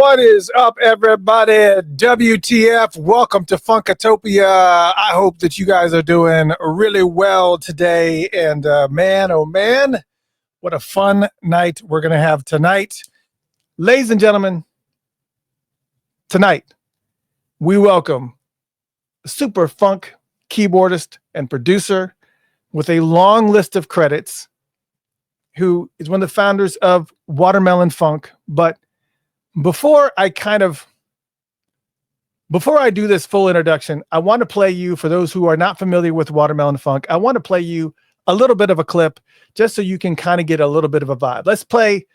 What is up, everybody? WTF? Welcome to Funkatopia. I hope that you guys are doing really well today. And man, oh man, what a fun night we're going to have tonight. Ladies and gentlemen, tonight we welcome super funk keyboardist and producer with a long list of credits, who is one of the founders of Watermelon Funk. But before I do this full introduction, I want to play you, for those who are not familiar with Watermelon Funk, I want to play you a little bit of a clip just so you can kind of get a little bit of a vibe. Let's play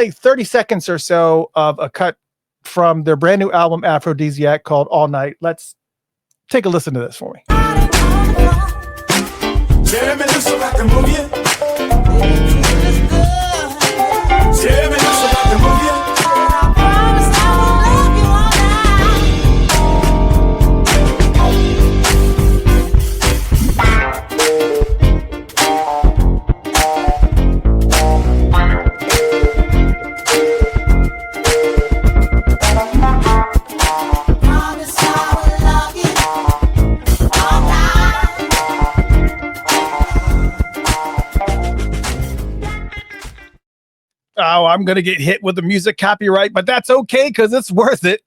30 seconds or so of a cut from their brand new album Aphrodisiac called All Night. Let's take a listen to this for me. Oh, I'm going to get hit with the music copyright, but that's okay because it's worth it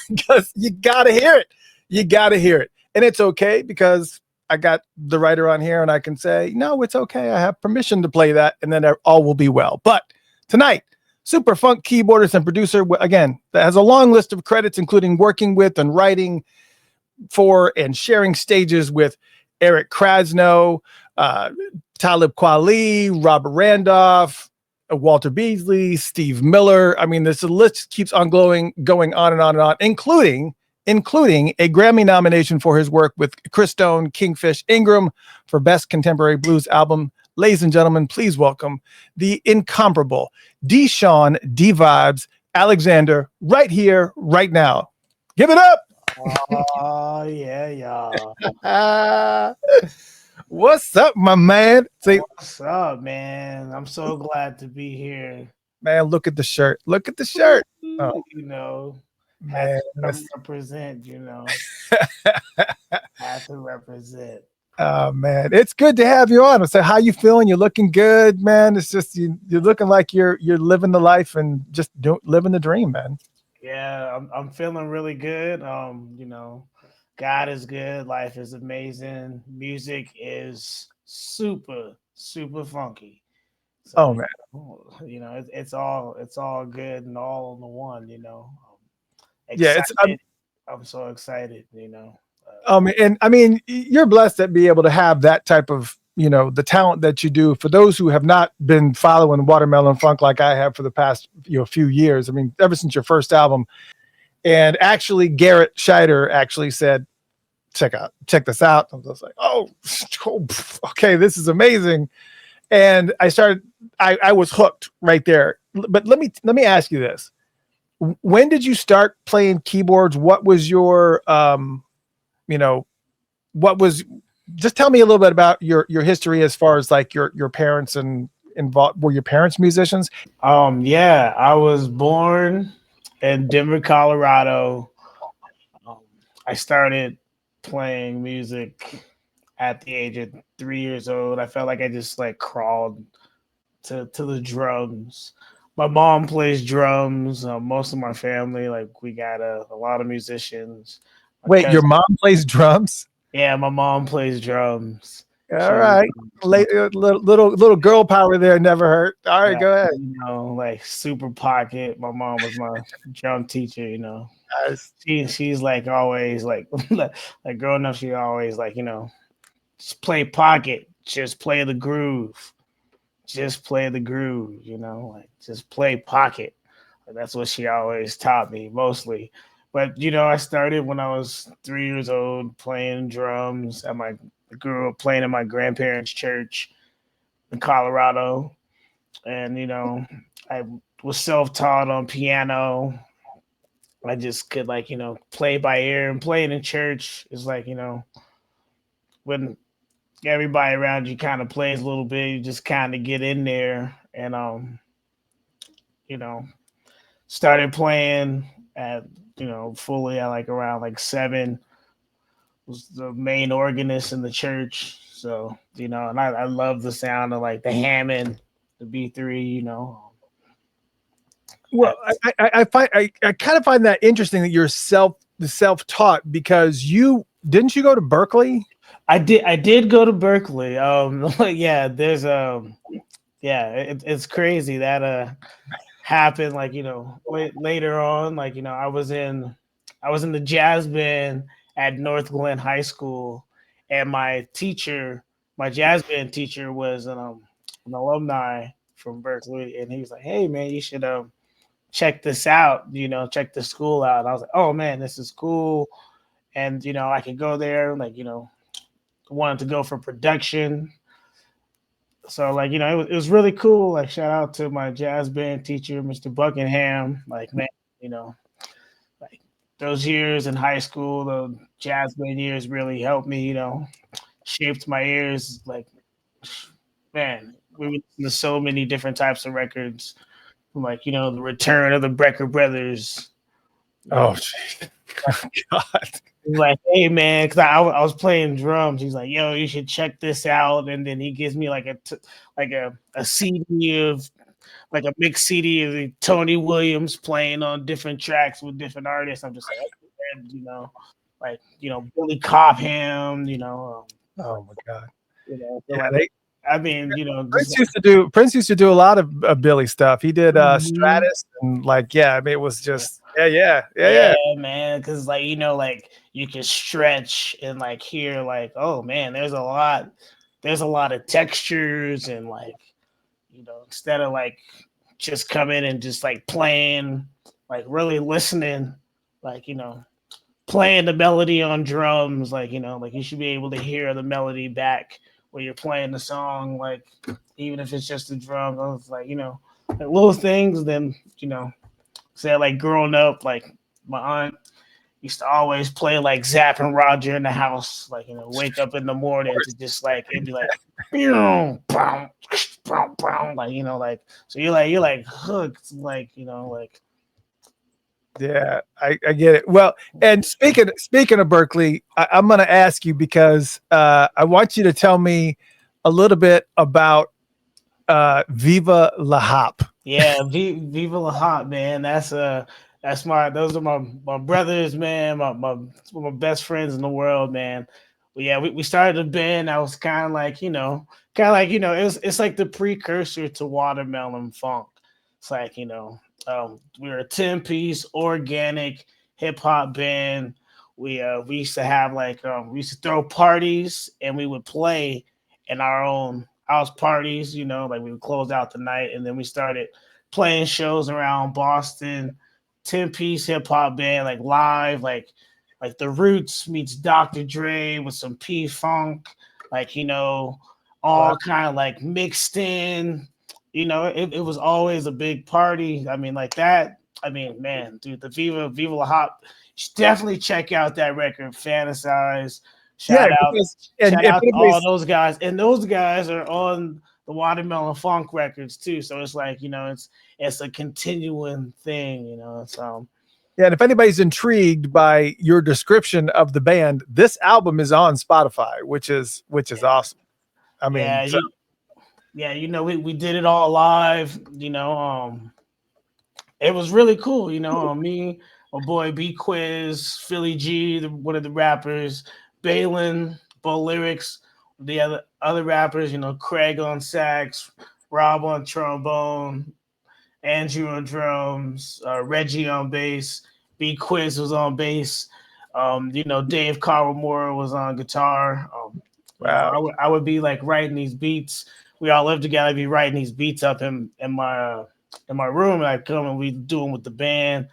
because you got to hear it. You got to hear it. And it's okay because I got the writer on here and I can say, no, it's okay. I have permission to play that and then all will be well. But tonight, super funk keyboardist and producer, again, that has a long list of credits, including working with and writing for and sharing stages with Eric Krasno, Talib Kweli, Robert Randolph, Walter Beasley, Steve Miller. I mean, this list keeps on going on and on and on, including a Grammy nomination for his work with Chris Stone, Kingfish, Ingram for Best Contemporary Blues Album. Ladies and gentlemen, please welcome the incomparable Deshawn D-Vibes Alexander right here, right now. Give it up. Oh, yeah, y'all. What's up, my man? What's up, man? I'm so glad to be here. Man, look at the shirt. Look at the shirt. Oh, you know, man, have to represent, you know. Have to represent. Oh, man. It's good to have you on. So how you feeling? You're looking good, man. It's just you're looking like you're living the life and just living the dream, man. Yeah, I'm feeling really good. You know, God is good. Life is amazing. Music is super, super funky. So, oh man, you know, it's all good and all in the one. You know, yeah, I'm so excited. You know. And I mean, you're blessed to be able to have that type of, you know, the talent that you do. For those who have not been following Watermelon Funk like I have for the past few years, I mean, ever since your first album. And actually, Garrett Scheider actually said, check this out. I was like, oh, okay, this is amazing. And I was hooked right there. But let me ask you this. When did you start playing keyboards? What was your, just tell me a little bit about your history as far as like your parents and involved. Were your parents musicians? Yeah, I was born in Denver, Colorado. I started playing music at the age of 3 years old. I felt like I just like crawled to the drums. My mom plays drums. Most of my family, like we got a lot of musicians. Wait, your mom plays drums? Yeah, my mom plays drums. All right, little girl power there never hurt. All right, go ahead. You know, like super pocket. My mom was my drum teacher. You know, she's like always like like growing up. She always like, you know, just play pocket, just play the groove, just play the groove. You know, like just play pocket. That's what she always taught me mostly. But, you know, I started when I was 3 years old playing drums. I grew up playing in my grandparents' church in Colorado. And, you know, I was self-taught on piano. I just could, like, you know, play by ear. And playing in church is like, you know, when everybody around you kind of plays a little bit, you just kind of get in there. And, you know, started playing at fully at like around like 7. Was the main organist in the church. So, and I love the sound of like the Hammond, the B3, Well, I find I kind of find that interesting that you're self-taught, because you go to Berkeley? I did go to Berkeley. Yeah, there's it's crazy that happened, like, later on, like, I was in the jazz band at North Glen High School, and my jazz band teacher was an alumni from Berkeley, and he was like, "Hey man, you should check this out, check the school out." And I was like, "Oh man, this is cool." And I could go there, like, wanted to go for production. So like, it was really cool. Like, shout out to my jazz band teacher, Mr. Buckingham. Like, man, like those years in high school, the jazz band years really helped me, shaped my ears. Like, man, we would listen to so many different types of records, from like, the return of the Brecker Brothers. Oh, geez. God. Like, hey man, because I was playing drums. He's like, "Yo, you should check this out." And then he gives me like a CD of, like, a mixed CD of Tony Williams playing on different tracks with different artists. I'm just like, like, Billy Cobham, Oh my God. so Yeah, like, I mean, Prince used to do a lot of Billy stuff. He did Mhm. Stratus, and like, I mean, it was just yeah, man, because like, like you can stretch and like hear like, oh man, there's a lot of textures, and like, instead of like just coming and just like playing, like really listening, like, playing the melody on drums, like, like you should be able to hear the melody back when you're playing the song, like, even if it's just the drum. I was like, like little things. Then, say like growing up, like my aunt used to always play like Zapp and Roger in the house, like, wake up in the morning to just like, it'd be like, boom, boom, boom, boom, like, like, so you're like hooked, like, like, yeah. I get it. Well, and speaking of Berkeley, I'm going to ask you, because I want you to tell me a little bit about Viva La Hop. yeah, Viva La Hot, man. Those are my brothers, man. My best friends in the world, man. But yeah, we started a band that was kind of like, it's like the precursor to Watermelon Funk. It's like, we were a 10-piece organic hip hop band. We used to have like, we used to throw parties, and we would play in our own house parties, like we would close out the night, and then we started playing shows around Boston. 10-piece hip hop band, like live, like the Roots meets Dr. Dre with some P Funk, like, Wow. all kind of like mixed in. It was always a big party. I mean, like that. I mean, man, dude, the Viva La Hop. You should definitely check out that record, Fantasize. Yeah, Shout out, because and shout if out to all anybody's those guys, and those guys are on the Watermelon Funk records too. So it's like, it's a continuing thing. So Yeah, and if anybody's intrigued by your description of the band, this album is on Spotify, which is awesome. I mean, yeah, we did it all live. It was really cool. Me, my boy B Quiz, Philly G, one of the rappers, Balin, Bo Lyrics, the other rappers. Craig on sax, Rob on trombone, Andrew on drums, Reggie on bass, B Quiz was on bass. Dave Kawamura was on guitar. wow. I would be like writing these beats. We all lived together. I'd be writing these beats up in my room, and I'd come and we do them with the band.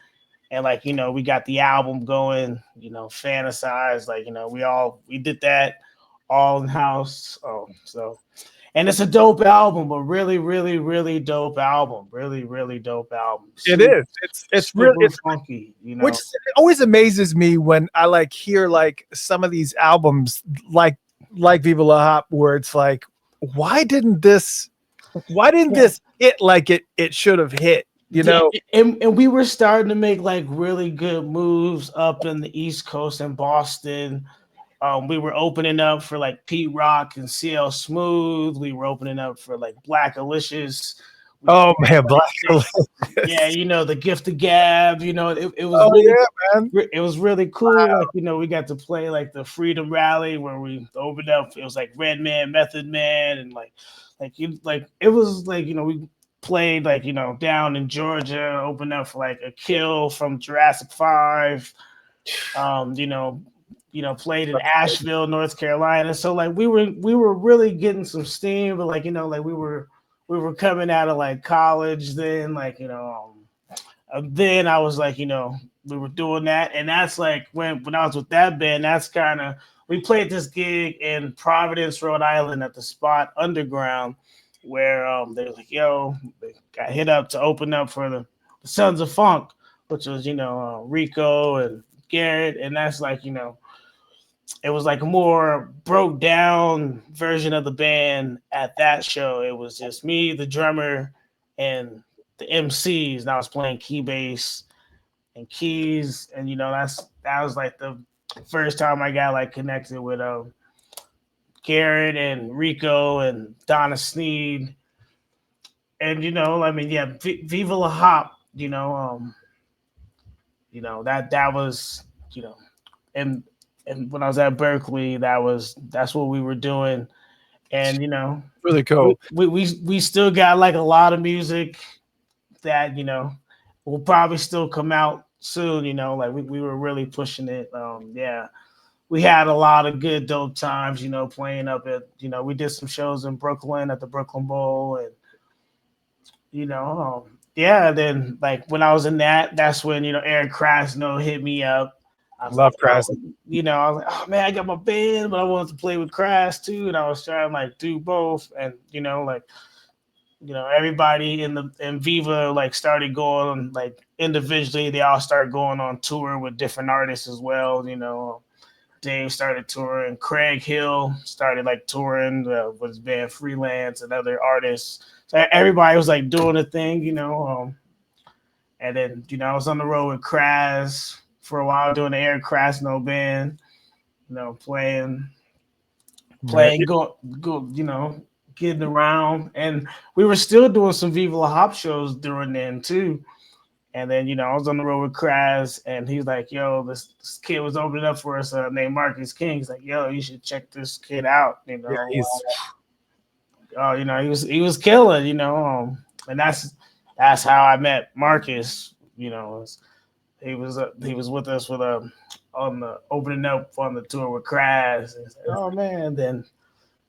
And like, we got the album going, Fantasize. Like, we did that all in house. So, and it's a dope album, a really, really, really dope album. Really, really dope album. It is. It's really super funky, which always amazes me when I like hear like some of these albums like Viva La Hop, where it's like, why didn't this hit like it should have hit? you know. And we were starting to make like really good moves up in the East Coast in Boston. We were opening up for like Pete Rock and CL Smooth. We were opening up for like Black Alicious. Oh man, Black Alicious. Yeah, you know, the Gift of Gab. You know, it was Oh really, yeah, man. it was really cool. Wow. Like, you know, we got to play like the Freedom Rally where we opened up. It was like Redman, Method Man, and like it was like, you know, we played like, you know, down in Georgia, opened up for like a Kill from Jurassic 5. You know, played in Asheville, North Carolina. So like we were really getting some steam, but like, you know, like we were coming out of like college then, like, you know, then I was like, you know, we were doing that. And that's like when I was with that band, that's kind of, we played this gig in Providence, Rhode Island at the Spot Underground, where they were like, yo, they got hit up to open up for the Sons of Funk, which was, you know, Rico and Garrett. And that's like, you know, it was like a more broke down version of the band at that show. It was just me, the drummer, and the MCs. And I was playing key bass and keys. And, you know, that was like the first time I got like connected with Garrett and Rico and Donna Sneed. And, you know, I mean, yeah, Viva La Hop, you know, that was, you know, and when I was at Berkeley, that's what we were doing. And, you know, Really cool. We still got like a lot of music that, you know, will probably still come out soon, you know, like we were really pushing it. Yeah. We had a lot of good dope times, you know, playing up at, you know, we did some shows in Brooklyn at the Brooklyn Bowl, and, you know, yeah, then like when I was in that's when, you know, Eric Krasno hit me up. I was Love like, Krasno. you know, I was like, oh man, I got my band, but I wanted to play with Kras too. And I was trying to like do both. And, you know, like, you know, everybody in Viva like started going on like individually. They all started going on tour with different artists as well. You know, Dave started touring. Craig Hill started like touring with his band Freelance and other artists. So everybody was like doing a thing, you know. And then, you know, I was on the road with Kras for a while doing the Eric Krasno band, you know, playing, go, you know, getting around. And we were still doing some Viva La Hop shows during then too. And then, you know, I was on the road with Kras, and he's like, yo, this kid was opening up for us named Marcus King. He's like, yo, you should check this kid out. You know, you know, he was killing, you know. And that's how I met Marcus, you know. He was with us with on the opening up on the tour with Kras. And like, oh man, then,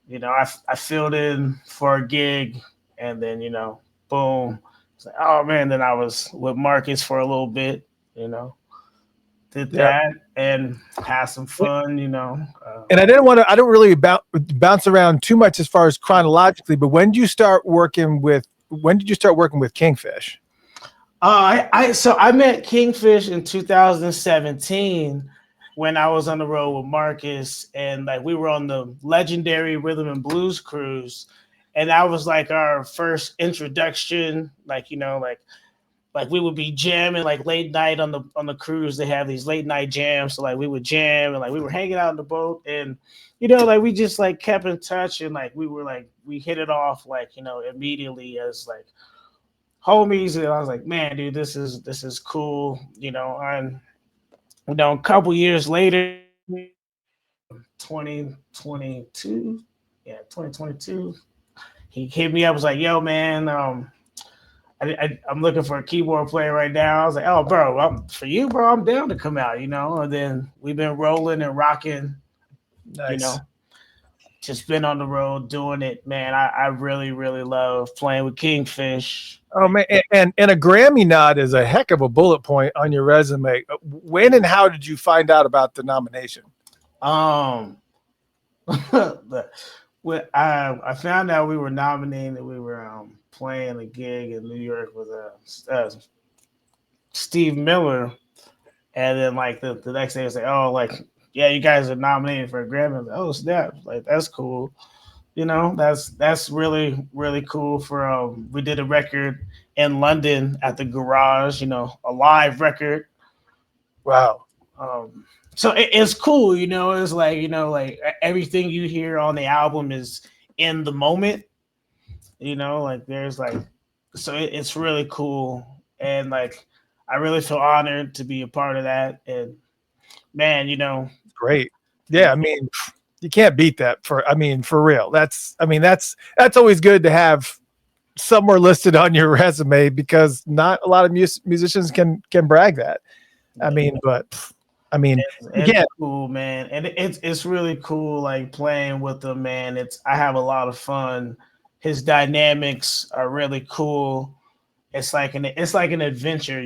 you know, I filled in for a gig, and then, you know, boom. It's like, oh man, then I was with Marcus for a little bit, you know, did that and had some fun, you know. And I don't really bounce around too much as far as chronologically, but when did you start working with Kingfish? I met Kingfish in 2017 when I was on the road with Marcus, and like we were on the legendary Rhythm and Blues cruise, and that was like our first introduction. Like, you know, like we would be jamming like late night on the cruise. They have these late night jams, so like we would jam, and like we were hanging out on the boat, and, you know, like we just like kept in touch, and like we hit it off like, you know, immediately as like homies. And I was like, man, dude, this is cool, you know. And, you know, a couple years later, 2022, 2022, he hit me up, was like, yo man, I'm looking for a keyboard player right now. I was like, oh bro, for you, bro, I'm down to come out, you know. And then we've been rolling and rocking. Nice. You know, just been on the road doing it, man. I really, really love playing with Kingfish. Oh man, and a Grammy nod is a heck of a bullet point on your resume. When and how did you find out about the nomination? I found out we were nominated. We were playing a gig in New York with Steve Miller, and then like the next day, I was like, oh, like, yeah, you guys are nominated for a Grammy. I was like, oh snap, like that's cool. You know, that's really, really cool. For we did a record in London at the garage, a live record. Wow. So it's cool, it's like, like everything you hear on the album is in the moment, like there's like, so it's really cool. And like, I really feel honored to be a part of that. And man, great. Yeah. I mean, you can't beat that for real. That's always good to have somewhere listed on your resume, because not a lot of musicians can brag that. It's cool, man, and it's really cool, like playing with him, man. I have a lot of fun. His dynamics are really cool. It's like an adventure,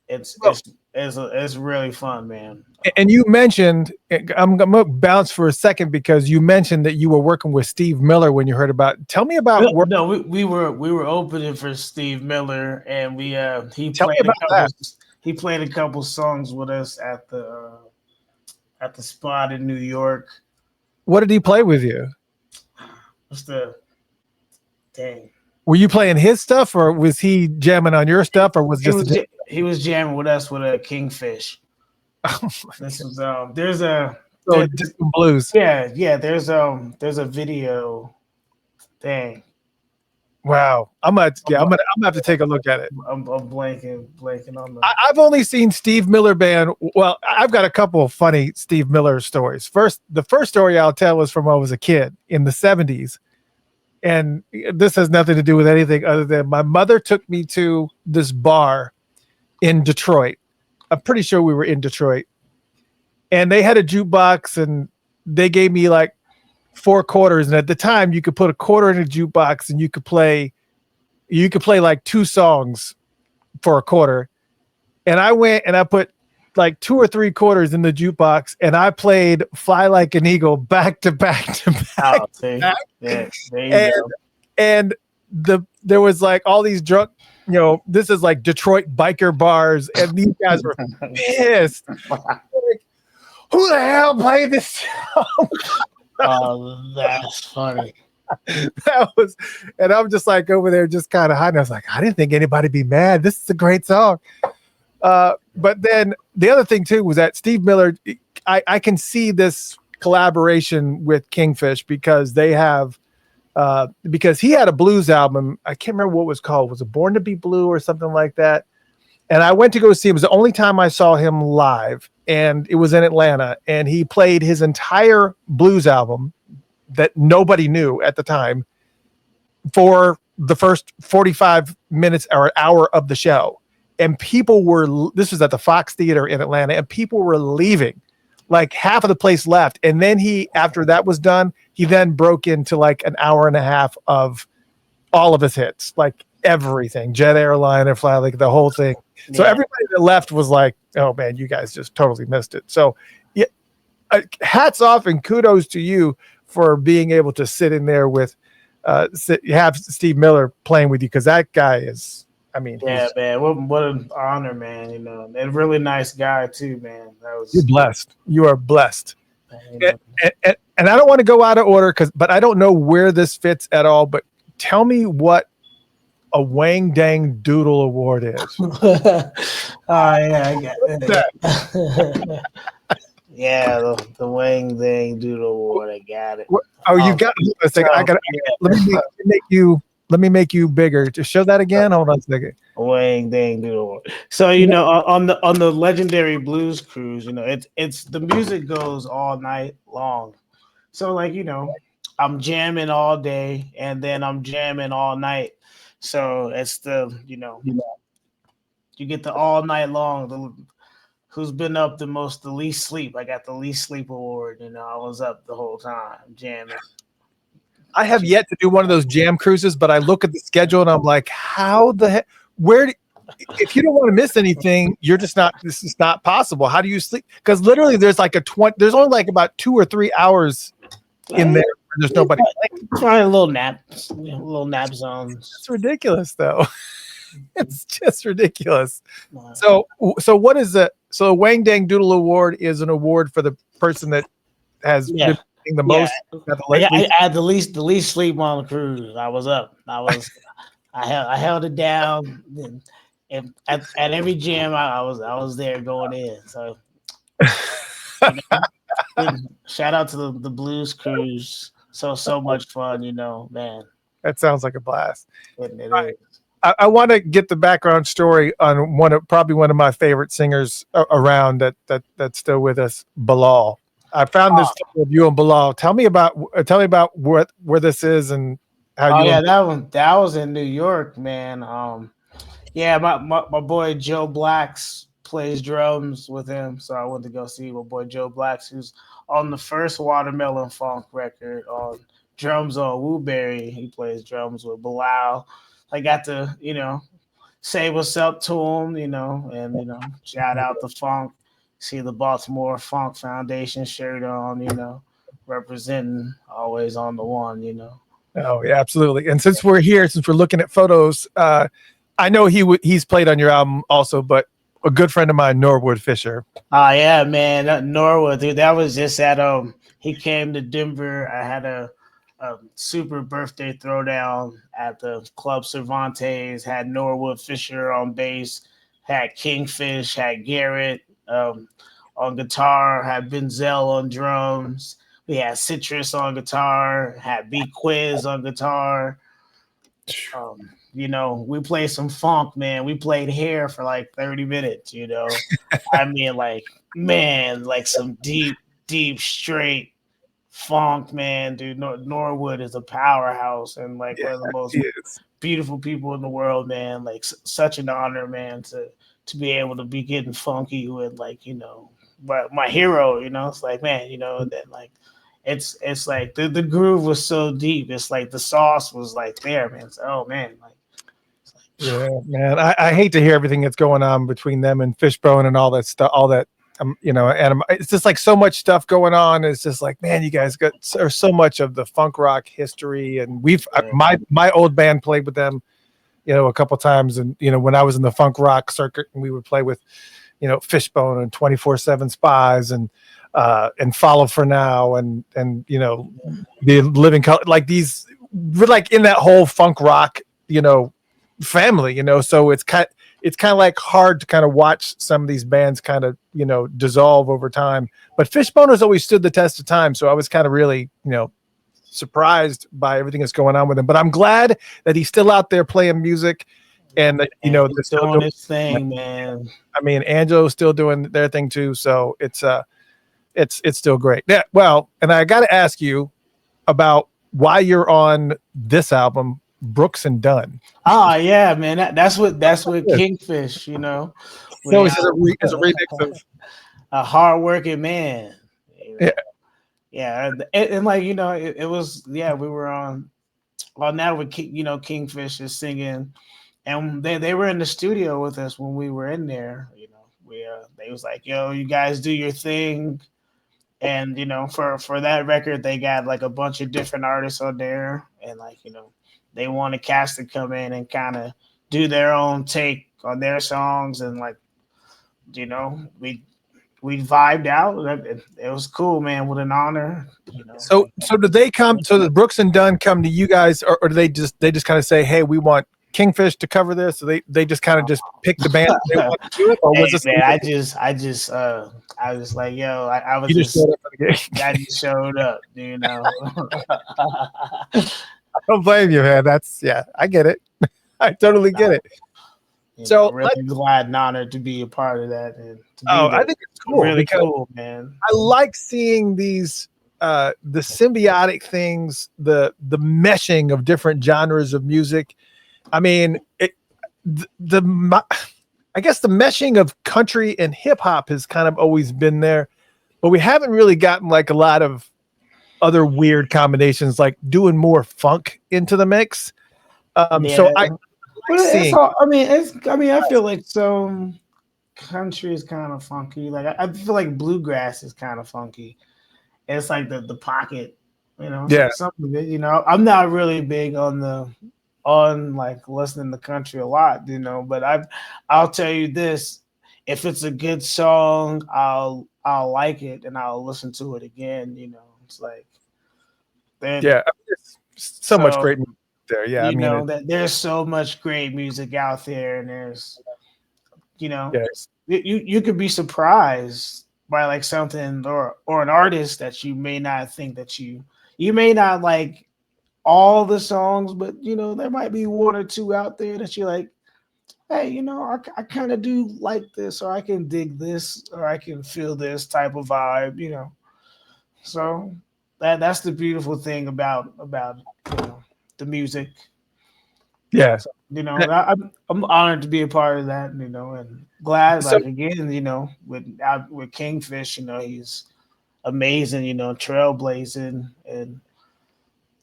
It's really fun, man. And you mentioned, I'm gonna bounce for a second, because you mentioned that you were working with Steve Miller when you heard about. Tell me about. No, we were opening for Steve Miller, and he played a couple songs with us at the spot in New York. What did he play with you? What's the dang? Were you playing his stuff, or was he jamming on your stuff, or was he was jamming with us with a Kingfish? This is there's blues. Yeah. There's a video. Dang. Wow. I'm gonna have to take a look at it. I'm blanking on that. I've only seen Steve Miller Band. Well, I've got a couple of funny Steve Miller stories. The first story I'll tell is from when I was a kid in the 70s. And this has nothing to do with anything other than my mother took me to this bar in Detroit. I'm pretty sure we were in Detroit. And they had a jukebox, and they gave me like 4 quarters. And at the time, you could put a quarter in a jukebox, and you could play like 2 songs for a quarter. And I went and I put like 2 or 3 quarters in the jukebox, and I played "Fly Like an Eagle" back to back to back. Oh, see? Yeah, and there was like all these drunk, this is like Detroit biker bars, and these guys were pissed. Like, who the hell played this song? Oh, that's funny. And I'm just like over there, just kind of hiding. I was like, I didn't think anybody'd be mad. This is a great song. But then the other thing too was that Steve Miller, I can see this collaboration with Kingfish, because they have, because he had a blues album. I can't remember what it was called. Was it Born to Be Blue or something like that? And I went to go see him. It was the only time I saw him live, and it was in Atlanta. And he played his entire blues album that nobody knew at the time for the first 45 minutes or an hour of the show. And this was at the Fox Theater in Atlanta, and people were leaving. Like half of the place left. And then after that was done, he then broke into like an hour and a half of all of his hits, like everything, Jet Airliner, Fly, like the whole thing. Yeah. So everybody that left was like, oh man, you guys just totally missed it. So yeah, hats off and kudos to you for being able to sit in there with, have Steve Miller playing with you. Cause that guy is, yeah, man, what an honor, man. And a really nice guy too, man. You're blessed. You are blessed. And I don't want to go out of order, but I don't know where this fits at all. But tell me what a Wang Dang Doodle Award is. Yeah, I got it. Yeah, the Wang Dang Doodle Award. I got it. Oh, you got it. I got it. Let me make you bigger. Just show that again. Hold on a second. Wang Dang Doodle. So on the legendary blues cruise, it's the music goes all night long. So like I'm jamming all day, and then I'm jamming all night. So it's you get the all night long. Who's been up the least sleep? I got the least sleep award. I was up the whole time jamming. I have yet to do one of those jam cruises, but I look at the schedule and I'm like, how the heck, if you don't want to miss anything, this is not possible. How do you sleep? Because literally there's only like about 2 or 3 hours in there. There's nobody. Probably a little nap zones. It's ridiculous though. It's just ridiculous. So what is the Wang Dang Doodle Award is an award for the person that has been the most. I had the least sleep on the cruise. I was up. I held it down. And at every gym, I was there going in. So you know, shout out to the Blues Cruise. So much fun, man. That sounds like a blast. It Right. is. I want to get the background story on probably one of my favorite singers around that's still with us, Bilal. I found this photo of you and Bilal. Tell me about where this is and how Oh you. yeah, that was in New York, man. Yeah, my boy Joe Blacks plays drums with him, so I went to go see my boy Joe Blacks, who's on the first Watermelon Funk record on drums on Wooberry. He plays drums with Bilal. I got to say what's up to him, and shout out the Funk. See the Baltimore Funk Foundation shirt on, representing always on the one. Oh yeah, absolutely. And since we're here, since we're looking at photos, I know he's played on your album also, but a good friend of mine, Norwood Fisher. Oh yeah, man, Norwood, dude. That was just at he came to Denver. I had a super birthday throwdown at the Club Cervantes. Had Norwood Fisher on bass, had Kingfish, had Garrett on guitar, had Benzel on drums. We had Citrus on guitar, had B Quiz on guitar. We played some funk, man. We played hair for like 30 minutes, I mean, like, man, like some deep, deep, straight funk, man, dude. Norwood is a powerhouse and like one of the most beautiful people in the world, man. Like such an honor, man, to be able to be getting funky with but my hero, it's like, man, that like it's like the groove was so deep. It's like the sauce was like there, man. So, oh man, like yeah, man. I hate to hear everything that's going on between them and Fishbone and all that stuff, all that and it's just like so much stuff going on. It's just like, man, you guys got so much of the funk rock history, and my old band played with them, a couple times, and when I was in the funk rock circuit, and we would play with, Fishbone and 24/7 Spies and Follow for Now and the Living Color, like these, we're like in that whole funk rock, family, so it's kind of like hard to kind of watch some of these bands kind of dissolve over time, but Fishbone has always stood the test of time, so I was kind of really surprised by everything that's going on with him, but I'm glad that he's still out there playing music and that he's doing his thing, man. I mean, Angelo's still doing their thing too, so it's still great. Yeah, well, and I got to ask you about why you're on this album, Brooks and Dunn. Oh yeah, man. That's what Kingfish, So it's a remix of a hardworking man. Yeah. Yeah. And like, it was, we were on that with Kingfish is singing, and they were in the studio with us when we were in there. They was like, yo, you guys do your thing. And for that record, they got like a bunch of different artists on there, and like they want a cast to come in and kind of do their own take on their songs, and like we vibed out. It was cool, man. What an honor. So did they come? So the Brooks and Dunn come to you guys, or do they just kind of say, hey, we want Kingfish to cover this? So they just kind of just pick the band they want to do it, or was this? Man, I was like, yo, I was just showed up for the game. I just showed up, I don't blame you, man. I get it. I totally get it. So really glad and honored to be a part of that. And I think it's cool. Really cool, man. I like seeing these the symbiotic things, the meshing of different genres of music. I mean, I guess the meshing of country and hip hop has kind of always been there, but we haven't really gotten like a lot of other weird combinations, like doing more funk into the mix. So I feel like some country is kind of funky. Like I feel like bluegrass is kind of funky. It's like the pocket, something of it. I'm not really big on like listening to country a lot, but I'll tell you this: if it's a good song, I'll like it and I'll listen to it again. It's like there's so much great music there. Yeah, you know that there's so much great music out there, and there's yes. you could be surprised by like something or an artist that you may not think that you may not like all the songs, but there might be one or two out there that you're like, hey, I kind of do like this, or I can dig this, or I can feel this type of vibe. So that's the beautiful thing about the music. Yeah. So, I'm honored to be a part of that, and glad, So like again, with Kingfish, he's amazing, trailblazing, and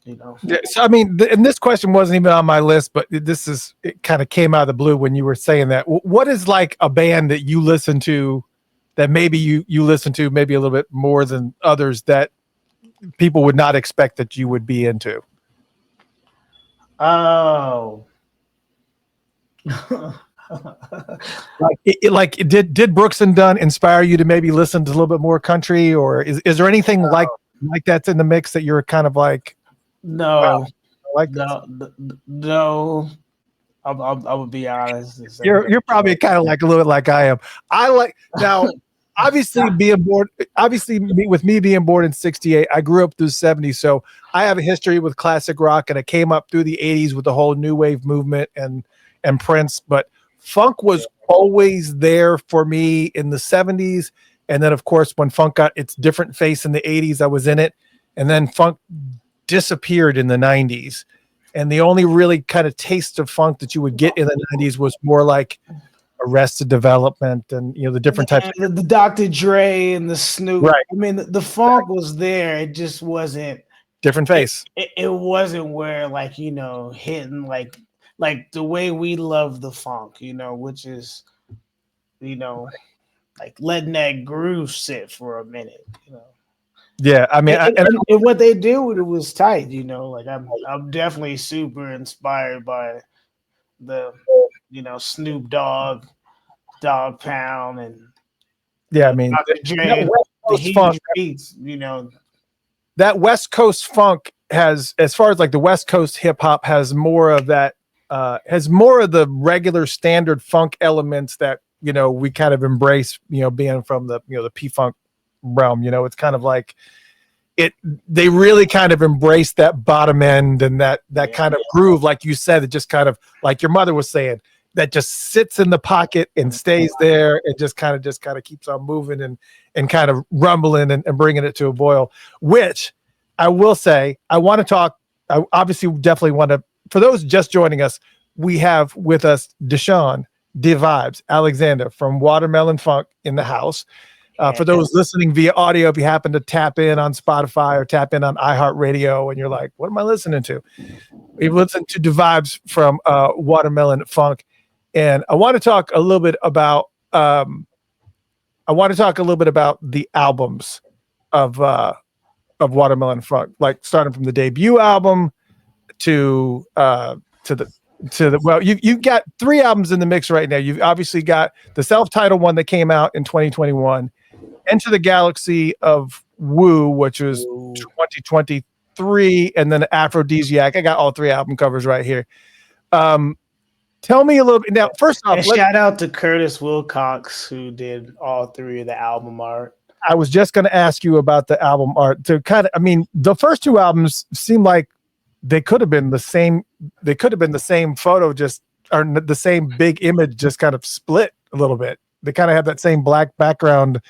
yeah, so I mean, and this question wasn't even on my list, but it kind of came out of the blue when you were saying that. What is like a band that you listen to that maybe you listen to maybe a little bit more than others that people would not expect that you would be into? Oh. Did Brooks and Dunn inspire you to maybe listen to a little bit more country, or is there anything like that's in the mix that you're kind of like, no, wow, I like this? no. I would be honest. You're probably kind of like a little bit like I am. I like now. Obviously, with me being born in '68, I grew up through the '70s, so I have a history with classic rock, and I came up through the '80s with the whole new wave movement and Prince. But funk was always there for me in the '70s, and then of course when funk got its different face in the '80s, I was in it, and then funk disappeared in the '90s. And the only really kind of taste of funk that you would get in the '90s was more like Arrested Development and the different types of the Dr. Dre and the Snoop. Right. I mean, the funk was there. It just wasn't different face. It wasn't where hitting like the way we love the funk, which is like letting that groove sit for a minute. Yeah, I mean, and what they did with it was tight. Like I'm definitely super inspired by the Snoop Dogg, Dog Pound, and I mean, Dre, the huge funk, beats. That West Coast funk has, as far as like the West Coast hip hop, has more of that, has more of the regular standard funk elements that we kind of embrace. Being from the the P Funk realm, it's kind of like they really kind of embrace that bottom end and that kind of groove, like you said, it just kind of like your mother was saying, that just sits in the pocket and stays there and just kind of keeps on moving and kind of rumbling and bringing it to a boil. Which I will say, I want to talk. I obviously definitely want to. For those just joining us, we have with us Deshawn, Vibes Alexander from Watermelon Funk in the house. For those listening via audio, if you happen to tap in on Spotify or tap in on iHeartRadio and you're like, what am I listening to? We've listened to Vibes from Watermelon Funk. And I want to talk a little bit about the albums of Watermelon Funk, like starting from the debut album to the well, you've got 3 albums in the mix right now. You've obviously got the self-titled one that came out in 2021, Enter the Galaxy of Woo, which was 2023, and then Aphrodisiac. I got all 3 album covers right here. Tell me a little bit now. First off, shout out to Curtis Wilcox, who did all 3 of the album art. I was just going to ask you about the album art. To kind of, I mean, the first 2 albums seem like they could have been the same. They could have been the same photo, just or the same big image, just kind of split a little bit. They kind of have that same black background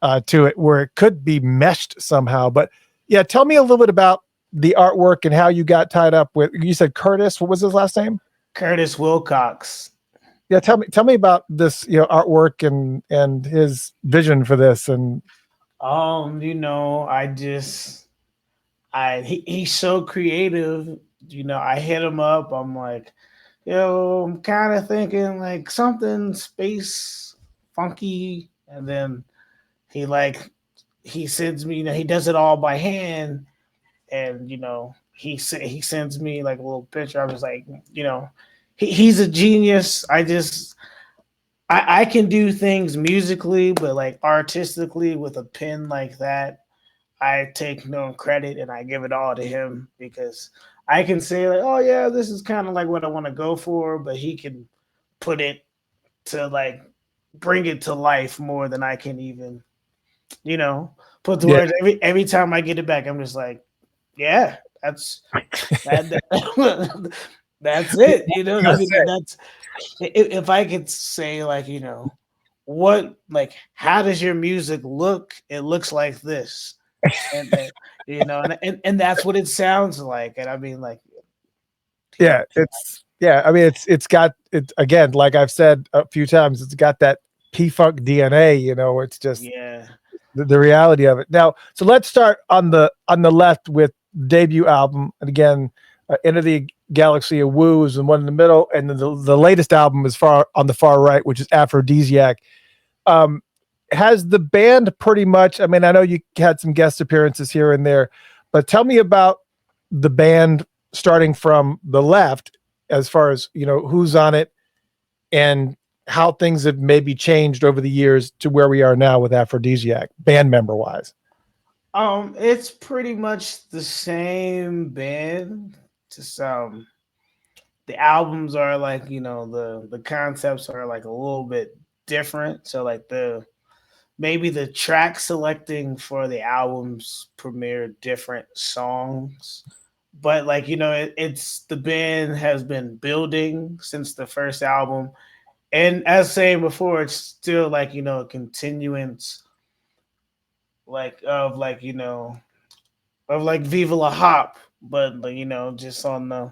to it, where it could be meshed somehow. But yeah, tell me a little bit about the artwork and how you got tied up with. You said Curtis. What was his last name? Curtis Wilcox. Yeah, tell me about this, artwork and his vision for this. And he's so creative. I hit him up. I'm like, I'm kind of thinking like something space funky, and then he sends me. He does it all by hand, and he sends me like a little picture. I was like, he's a genius. I can do things musically, but like artistically with a pen like that, I take no credit and I give it all to him, because I can say like, oh yeah, this is kind of like what I want to go for, but he can put it to like bring it to life more than I can even, put the Yeah, words. Every time I get it back, I'm just like, yeah, that's that, that's it. I mean, that's if I could say like, what like how does your music look? It looks like this, and and that's what it sounds like. And I mean, like, you know, I mean, it's got it again. Like I've said a few times, it's got that P-Funk DNA. It's just yeah. the reality of it. Now, so let's start on the left with debut album, and again, Into the Galaxy of Woos, and one in the middle, and then the latest album is far on the far right, which is Aphrodisiac. Um, has the band pretty much? I mean, I know you had some guest appearances here and there, but tell me about the band starting from the left, as far as who's on it and how things have maybe changed over the years to where we are now with Aphrodisiac, band member wise. It's pretty much the same band. Just the albums are like, the concepts are like a little bit different. So like maybe the track selecting for the albums premiere different songs. But like, it's the band has been building since the first album. And as saying before, it's still like, a continuance like of like, of like Viva La Hop, but like, just on the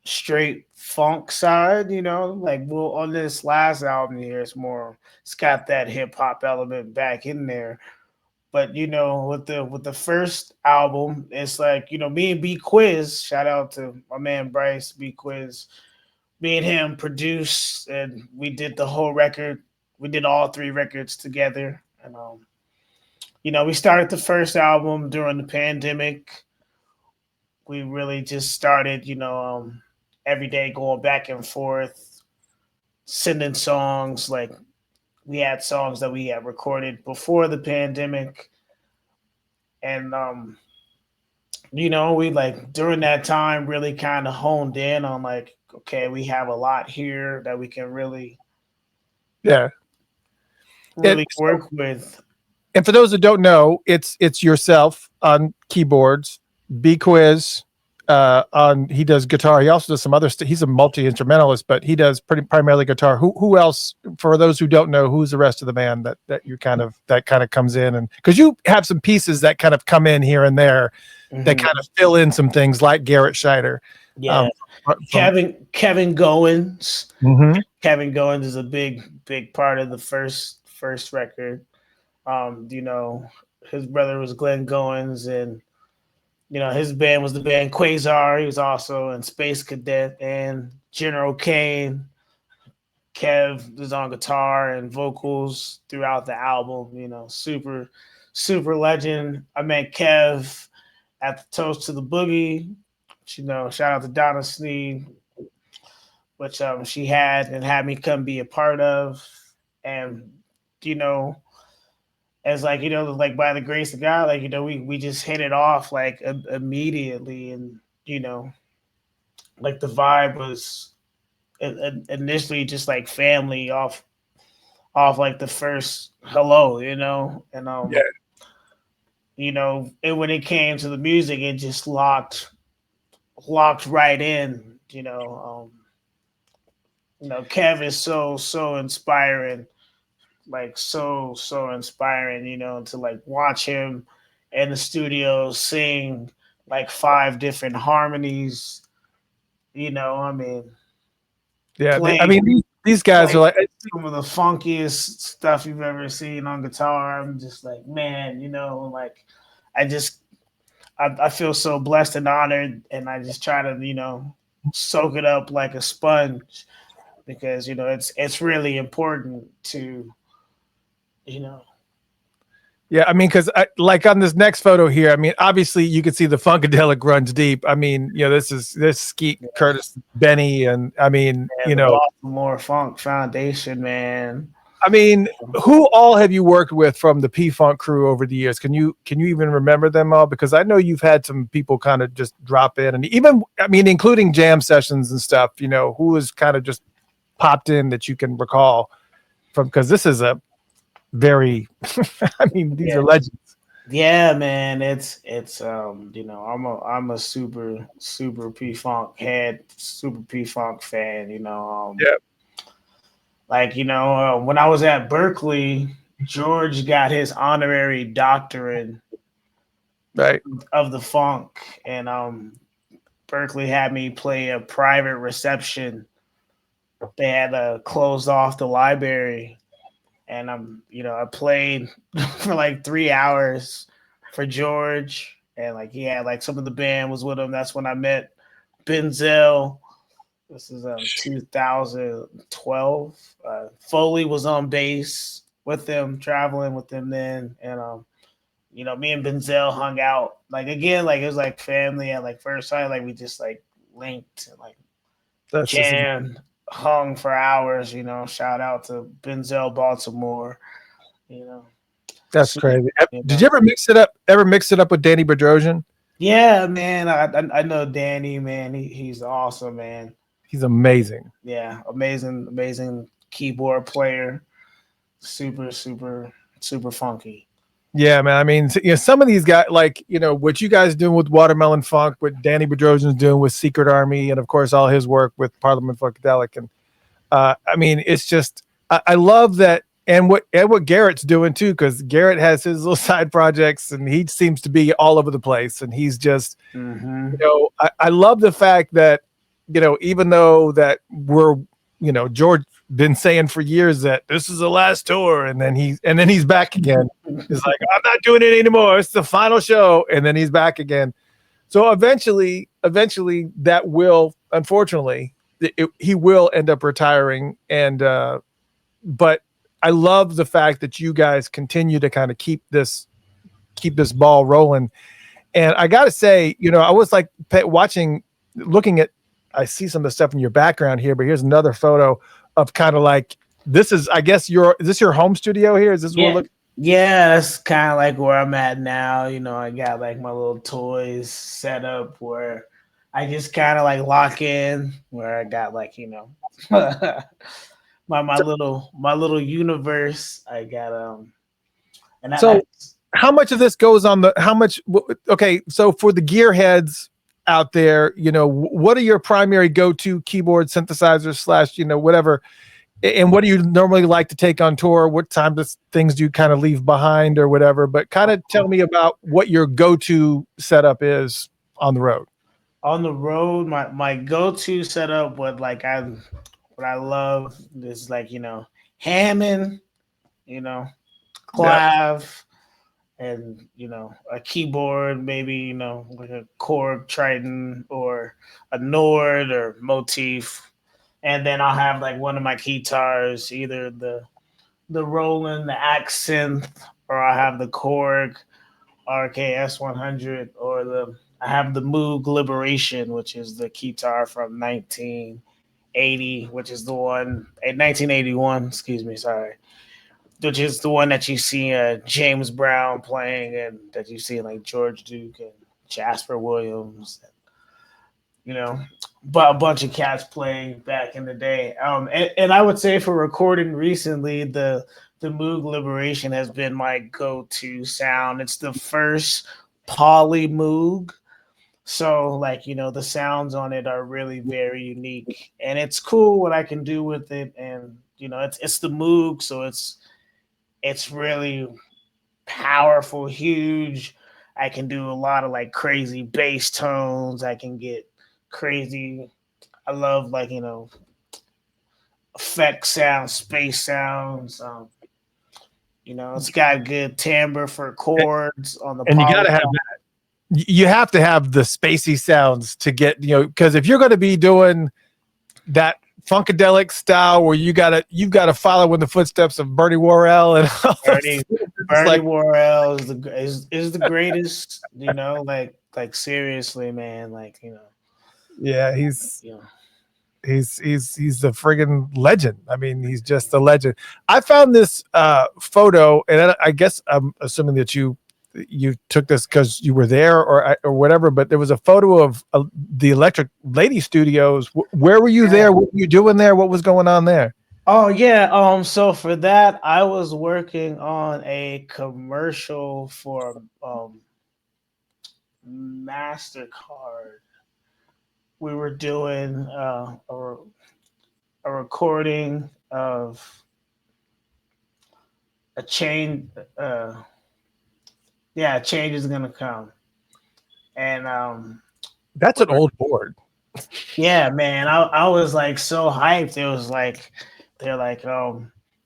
straight funk side, like well on this last album here, it's got that hip hop element back in there. But with the first album, it's like, me and B Quiz, shout out to my man Bryce B Quiz, me and him produced and we did the whole record. We did all three records together. And we started the first album during the pandemic. We really just started, every day going back and forth, sending songs. Like we had songs that we had recorded before the pandemic. And, we like during that time really kind of honed in on like, okay, we have a lot here that we can really Yeah. work with. And for those that don't know, it's yourself on keyboards, B Quiz he does guitar. He also does some other stuff. He's a multi-instrumentalist, but he does primarily guitar. Who else, for those who don't know, who's the rest of the band that you kind of comes in? And because you have some pieces that kind of come in here and there that kind of fill in some things, like Garrett Scheider. Yeah. Kevin Goins. Mm-hmm. Kevin Goins is a big part of the first record. His brother was Glenn Goins, and his band was the band Quasar. He was also in Space Cadet and General Kane. Kev was on guitar and vocals throughout the album. Super legend. I met Kev at the Toast to the Boogie. Shout out to Donna Sneed, which she had me come be a part of. And as like like by the grace of God, like we just hit it off like immediately. And like the vibe was initially just like family off like the first hello, and and when it came to the music, it just locked right in. Kev is so inspiring, like so inspiring, to like watch him in the studio sing like 5 different harmonies. I mean, these guys are like some of the funkiest stuff you've ever seen on guitar. I'm just like, man, like I feel so blessed and honored, and I just try to soak it up like a sponge, because it's really important to Yeah, I mean, because like on this next photo here, I mean, obviously you can see the Funkadelic runs deep. I mean, this Skeet, Curtis, Benny, and I mean, Baltimore Funk Foundation, man. I mean, who all have you worked with from the P-Funk crew over the years? Can you even remember them all? Because I know you've had some people kind of just drop in, and even, I mean, including jam sessions and stuff, you know, who has kind of just popped in that you can recall from, because this is a very, I mean, these are legends. Yeah, man, it's you know, I'm a super P-Funk head, super P-Funk fan, you know. Yeah. Like, you know, when I was at Berkeley, George got his honorary doctorate Right. of the funk, and Berkeley had me play a private reception. They had closed off the library, and you know, I played for like 3 hours for George, and like he had like some of the band was with him. That's when I met Benzel. This is 2012. Foley was on bass with them, traveling with them then, and you know, me and Benzel hung out. Like again, like it was like family at like first sight. Like we just like linked and like That's jammed, hung for hours. You know, shout out to Benzel Baltimore. You know, that's crazy. You know? Did you ever mix it up? Ever mix it up with Danny Bedrosian? Yeah, man. I know Danny, man. He's awesome, man. He's amazing. Yeah, amazing keyboard player. Super funky. Yeah, man. I mean, you know, some of these guys, like, you know, what you guys doing with Watermelon Funk, what Danny Bedrosian's doing with Secret Army, and of course all his work with Parliament Funkadelic. And I mean, it's just I love that, and what Garrett's doing too, because Garrett has his little side projects, and he seems to be all over the place, and he's just, you know, I love the fact that, you know, even though that we're, you know, George been saying for years that this is the last tour, and then he's back again. He's like, I'm not doing it anymore. It's the final show, and then he's back again. So eventually, that will, unfortunately, he will end up retiring. And but I love the fact that you guys continue to kind of keep this ball rolling. And I got to say, you know, I was like looking at, I see some of the stuff in your background here, but here's another photo of kind of like, this is, I guess is this your home studio here? Is this yeah. what look? Yeah, that's kind of like where I'm at now. You know, I got like my little toys set up where I just kind of like lock in, where I got like, you know, my little universe. I got and so how much of this goes on okay, so for the gearheads out there, you know, what are your primary go-to keyboard synthesizers / you know, whatever, and what do you normally like to take on tour? What time things do you kind of leave behind or whatever? But kind of tell me about what your go-to setup is on the road. On the road, my go-to setup, what I love is like, you know, Hammond, you know, clav, and you know, a keyboard, maybe, you know, like a Korg Triton or a Nord or Motif. And then I'll have like one of my guitars, either the Roland, the Accent, or I have the Korg RKS 100, or I have the Moog Liberation, which is the guitar from 1980, which is the one 1981. Excuse me, sorry. Which is the one that you see James Brown playing, and that you see like George Duke and Jasper Williams. You know, but a bunch of cats playing back in the day. And I would say for recording recently, the Moog Liberation has been my go-to sound. It's the first poly Moog. So like, you know, the sounds on it are really very unique, and it's cool what I can do with it. And, you know, it's the Moog. So it's really powerful, huge. I can do a lot of like crazy bass tones. I can get crazy. I love, like, you know, effect sounds, space sounds. You know, it's got good timbre for chords on the. And you gotta have that. You have to have the spacey sounds to get, you know, because if you're going to be doing that Funkadelic style where you've got to follow in the footsteps of Bernie Worrell and Bernie Worrell is the greatest. You know, like seriously, man. Like, you know. Yeah, he's. You know. He's the friggin' legend. I mean, he's just a legend. I found this photo, and I guess I'm assuming that you took this because you were there or whatever. But there was a photo of the Electric Lady Studios. Where were you there? What were you doing there? What was going on there? Oh yeah. So for that, I was working on a commercial for MasterCard. We were doing a recording of a change. A change is gonna come, and that's an old board. Yeah, man, I was like so hyped. It was like they're like, I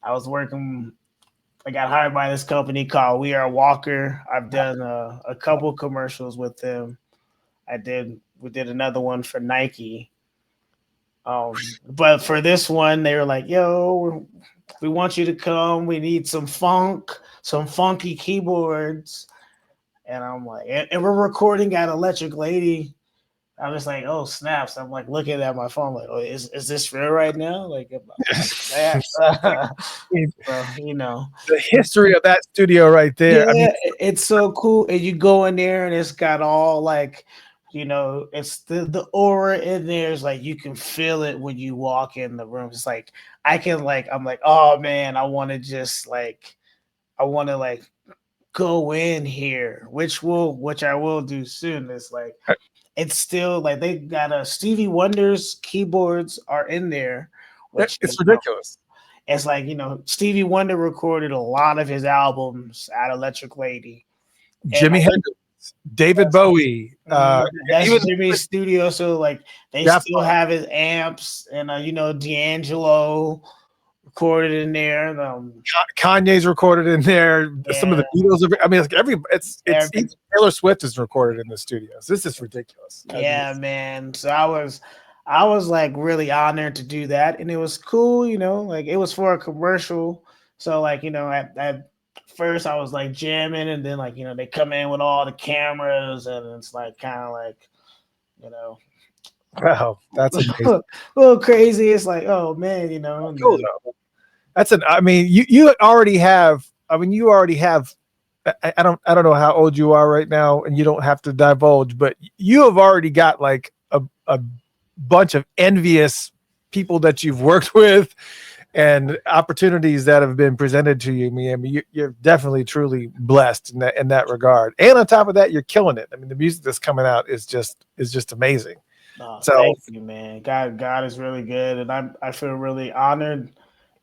was working. I got hired by this company called We Are Walker. I've done a couple commercials with them. We did another one for Nike. But for this one, they were like, "Yo, we want you to come. We need some funky keyboards." And I'm like, and we're recording at Electric Lady. I was like, oh snaps! I'm like looking at my phone, like, oh, is this real right now? Like, so, the history of that studio right there. Yeah, I mean, it's so cool. And you go in there, and it's got all like, it's the aura in there is like you can feel it when you walk in the room. It's like I'm like, oh man, I want to go in here, which I will do soon. It's like it's still like they got Stevie Wonder's keyboards are in there, which it's ridiculous. It's like, Stevie Wonder recorded a lot of his albums at Electric Lady. Jimi Hendrix, David Bowie. That's Jimmy's studio, so like they still have his amps, and D'Angelo recorded in there. Kanye's recorded in there. Yeah. Some of the Beatles. I mean, it's Taylor Swift is recorded in the studios. This is ridiculous. Yeah, man. So I was like really honored to do that, and it was cool. Like it was for a commercial. So like at first I was like jamming, and then like they come in with all the cameras, and it's like kind of like wow, that's amazing. a little crazy. It's like, oh man, cool though. I mean, you already have. I mean, you already have. I don't know how old you are right now, and you don't have to divulge, but you have already got like a bunch of envious people that you've worked with, and opportunities that have been presented to you. I mean, you're definitely truly blessed in that regard. And on top of that, you're killing it. I mean, the music that's coming out is just amazing. Thank you, man. God is really good, and I feel really honored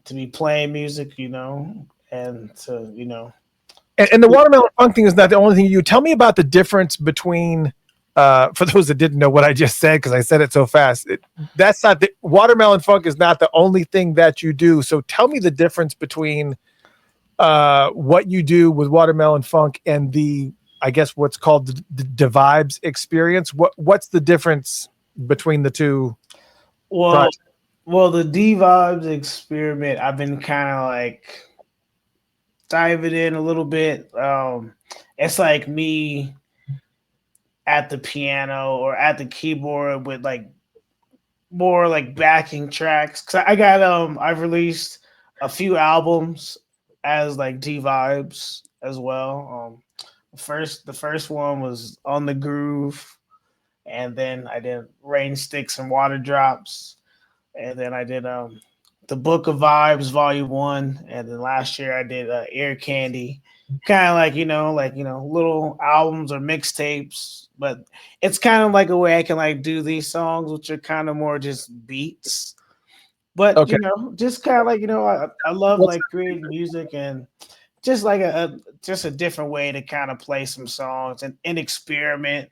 to be playing music, and to, And the watermelon funk thing is not the only thing you tell me about the difference between, for those that didn't know what I just said, because I said it so fast, that's not the watermelon funk is not the only thing that you do. So tell me the difference between what you do with watermelon funk and I guess what's called the Vibes experience. What's the difference between the two? Well, the D-Vibes experiment, I've been kind of like diving in a little bit. It's like me at the piano or at the keyboard with like more like backing tracks. Cause I've released a few albums as like D-Vibes as well. The first one was On the Groove, and then I did Rain Sticks and Water Drops. And then I did the Book of Vibes Volume 1, and then last year I did Ear Candy, kind of like little albums or mixtapes. But it's kind of like a way I can like do these songs, which are kind of more just beats. But okay. Just kind of like I love like creating music and just like a different way to kind of play some songs and experiment,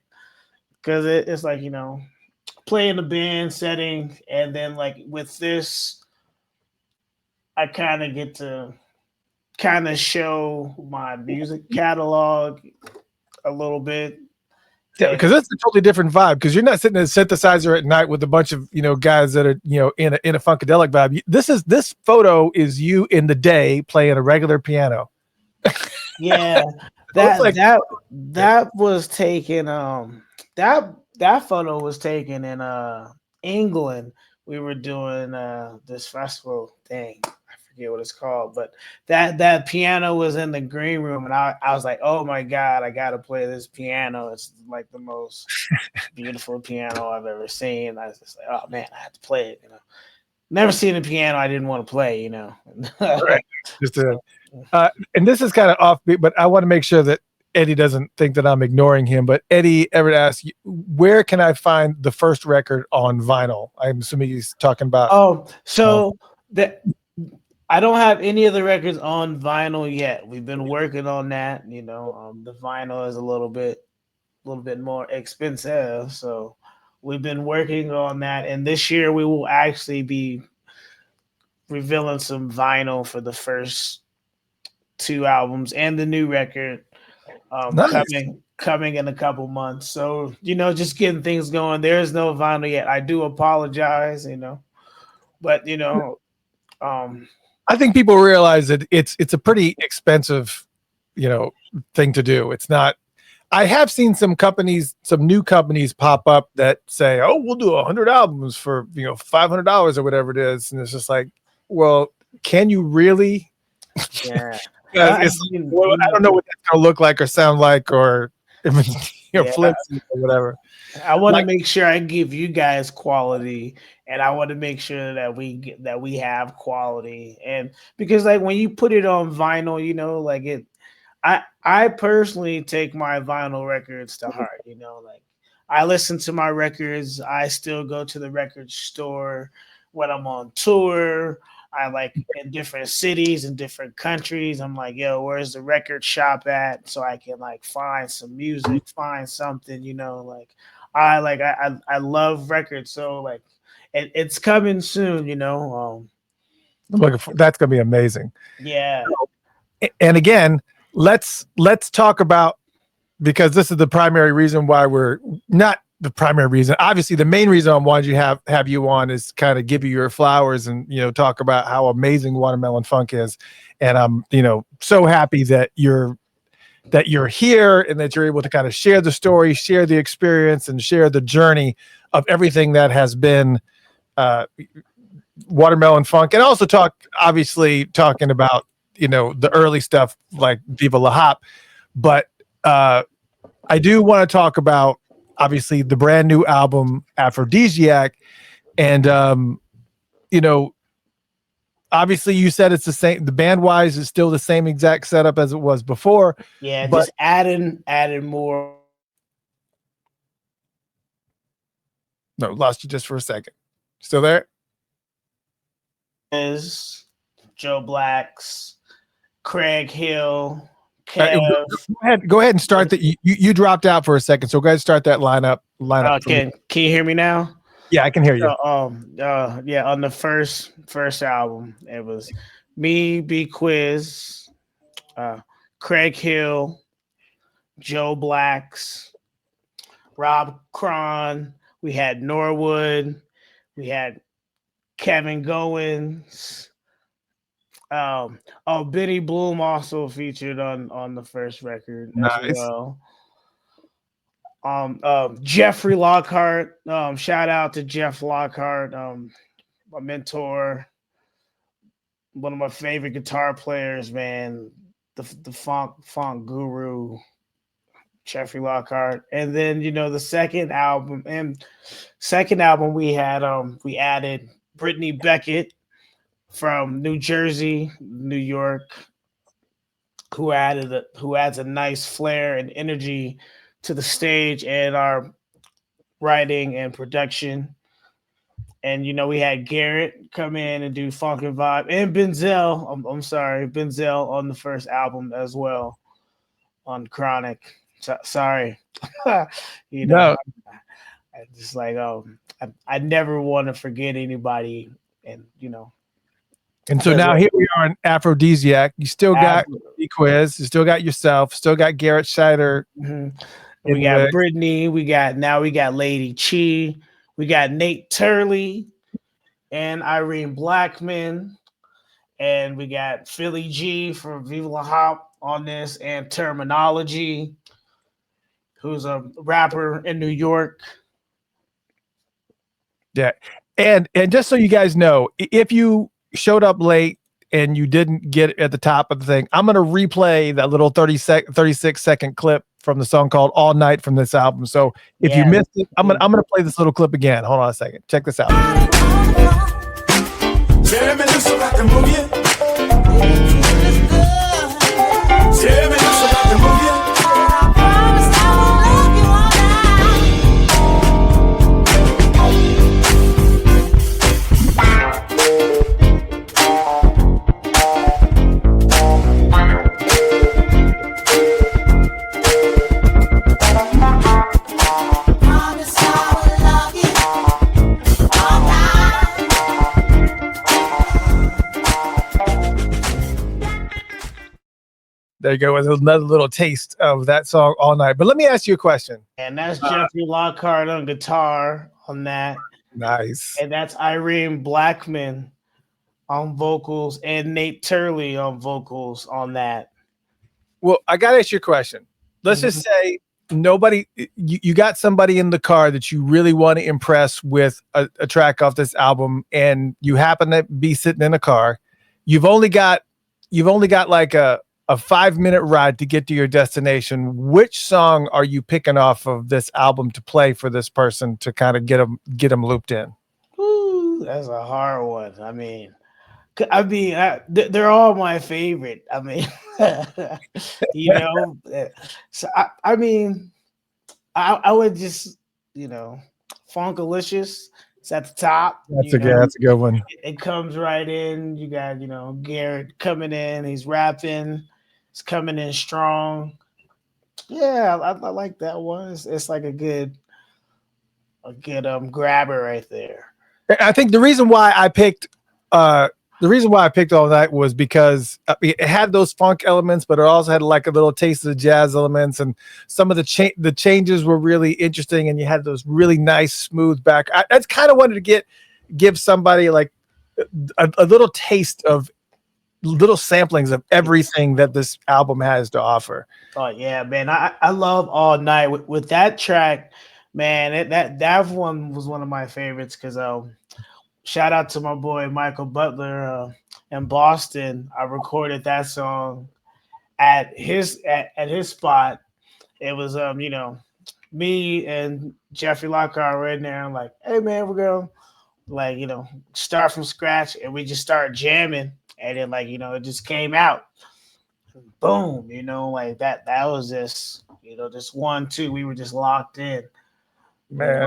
because it's like play in the band setting, and then like with this I kind of get to kind of show my music catalog a little bit. Yeah, because that's a totally different vibe, because you're not sitting at a synthesizer at night with a bunch of guys that are in a funkadelic vibe. This photo is you in the day playing a regular piano. Yeah, that was taken that photo was taken in England we were doing this festival thing. I forget what it's called, but that piano was in the green room, and I was like, oh my god, I gotta play this piano. It's like the most beautiful piano I've ever seen. I was just like, oh man, I have to play it. Never seen a piano I didn't want to play. Right. And this is kind of offbeat, but I want to make sure that Eddie doesn't think that I'm ignoring him. But Eddie ever asked, where can I find the first record on vinyl? I'm assuming he's talking about. Oh, so that I don't have any of the records on vinyl yet. We've been working on that. The vinyl is a little bit more expensive, so we've been working on that. And this year we will actually be revealing some vinyl for the first 2 albums and the new record Nice. coming in a couple months. So just getting things going. There's no vinyl yet. I do apologize, but I think people realize that it's a pretty expensive, thing to do. It's not. I have seen some new companies pop up that say, "Oh, we'll do 100 albums for $500 or whatever it is," and it's just like, well, can you really? Yeah. I don't know what that's gonna look like or sound like, or flimsy or whatever. I want to make sure I give you guys quality, and I want to make sure that we have quality. And because when you put it on vinyl, I personally take my vinyl records to heart. I listen to my records. I still go to the record store when I'm on tour. I in different cities and different countries. I'm like, yo, where's the record shop at? So I can find some music, find something, I love records. So it's coming soon, That's gonna be amazing. Yeah. And again, let's talk about, because this is the primary reason why we're not the primary reason. Obviously, the main reason I wanted you have you on is kind of give you your flowers and talk about how amazing Watermelon Funk is. And I'm so happy that you're here and that you're able to kind of share the story, share the experience, and share the journey of everything that has been Watermelon Funk, and also talking about the early stuff like Viva La Hop. But I do want to talk about obviously the brand new album Aphrodisiac, and obviously you said it's the same. The band wise is still the same exact setup as it was before. Yeah, but just adding more. No, lost you just for a second. Still there? Is Joe Blacks, Craig Hill, Kev. Go ahead and start that. You dropped out for a second, so go ahead and start that lineup. Can you hear me now? Yeah, I can hear you. On the first album, it was me, B Quiz, Craig Hill, Joe Blacks, Rob Cron. We had Norwood. We had Kevin Goins. Benny Bloom also featured on the first record as well. Jeffrey Lockhart. Shout out to Jeff Lockhart, my mentor, one of my favorite guitar players, man. The funk guru, Jeffrey Lockhart. And then the second album we had we added Brittany Beckett from New Jersey, New York, who adds a nice flair and energy to the stage and our writing and production. And we had Garrett come in and do Funk and Vibe, and Benzel. I'm sorry, Benzel on the first album as well on Chronic. Sorry, No. I just I never want to forget anybody, and And so now here we are in Aphrodisiac. You still got Quiz, you still got yourself, still got Garrett Scheider. Mm-hmm. We got Brittany. We got Lady Chi. We got Nate Turley and Irene Blackman. And we got Philly G for Viva La Hop on this, and Terminology, who's a rapper in New York. Yeah. And just so you guys know, if you showed up late and you didn't get it at the top of the thing, I'm going to replay that little 36-second clip from the song called All Night from this album. So if you missed it, I'm going to play this little clip again. Hold on a second. Check this out. There you go, with another little taste of that song All Night. But let me ask you a question. And that's Jeffrey Lockhart on guitar on that. Nice. And that's Irene Blackman on vocals and Nate Turley on vocals on that. Well, I got to ask you a question. Let's just say you got somebody in the car that you really want to impress with a track off this album, and you happen to be sitting in a car. You've only got like a 5-minute ride to get to your destination. Which song are you picking off of this album to play for this person to kind of get them looped in? Ooh, that's a hard one. I mean, they're all my favorite. I mean, you know, so I mean, I would just, you know, Funkalicious. It's at the top. That's a good one. It comes right in. You got, you know, Garrett coming in. He's rapping. It's coming in strong. Yeah, I like that one. It's like a good grabber right there. I think the reason why I picked All Night was because it had those funk elements, but it also had like a little taste of the jazz elements, and some of the changes were really interesting, and you had those really nice smooth back. I just kind of wanted to give somebody like a little taste of little samplings of everything that this album has to offer. Oh yeah, man. I love All Night with that track, man. That one was one of my favorites because shout out to my boy Michael Butler in Boston. I recorded that song at his spot. It was you know, me and Jeffrey Lockhart were in there. I'm like, hey man, we're gonna, like, you know, start from scratch, and we just start jamming. And then, like, you know, it just came out. Boom, you know, like that was just, you know, just 1-2. We were just locked in. Man,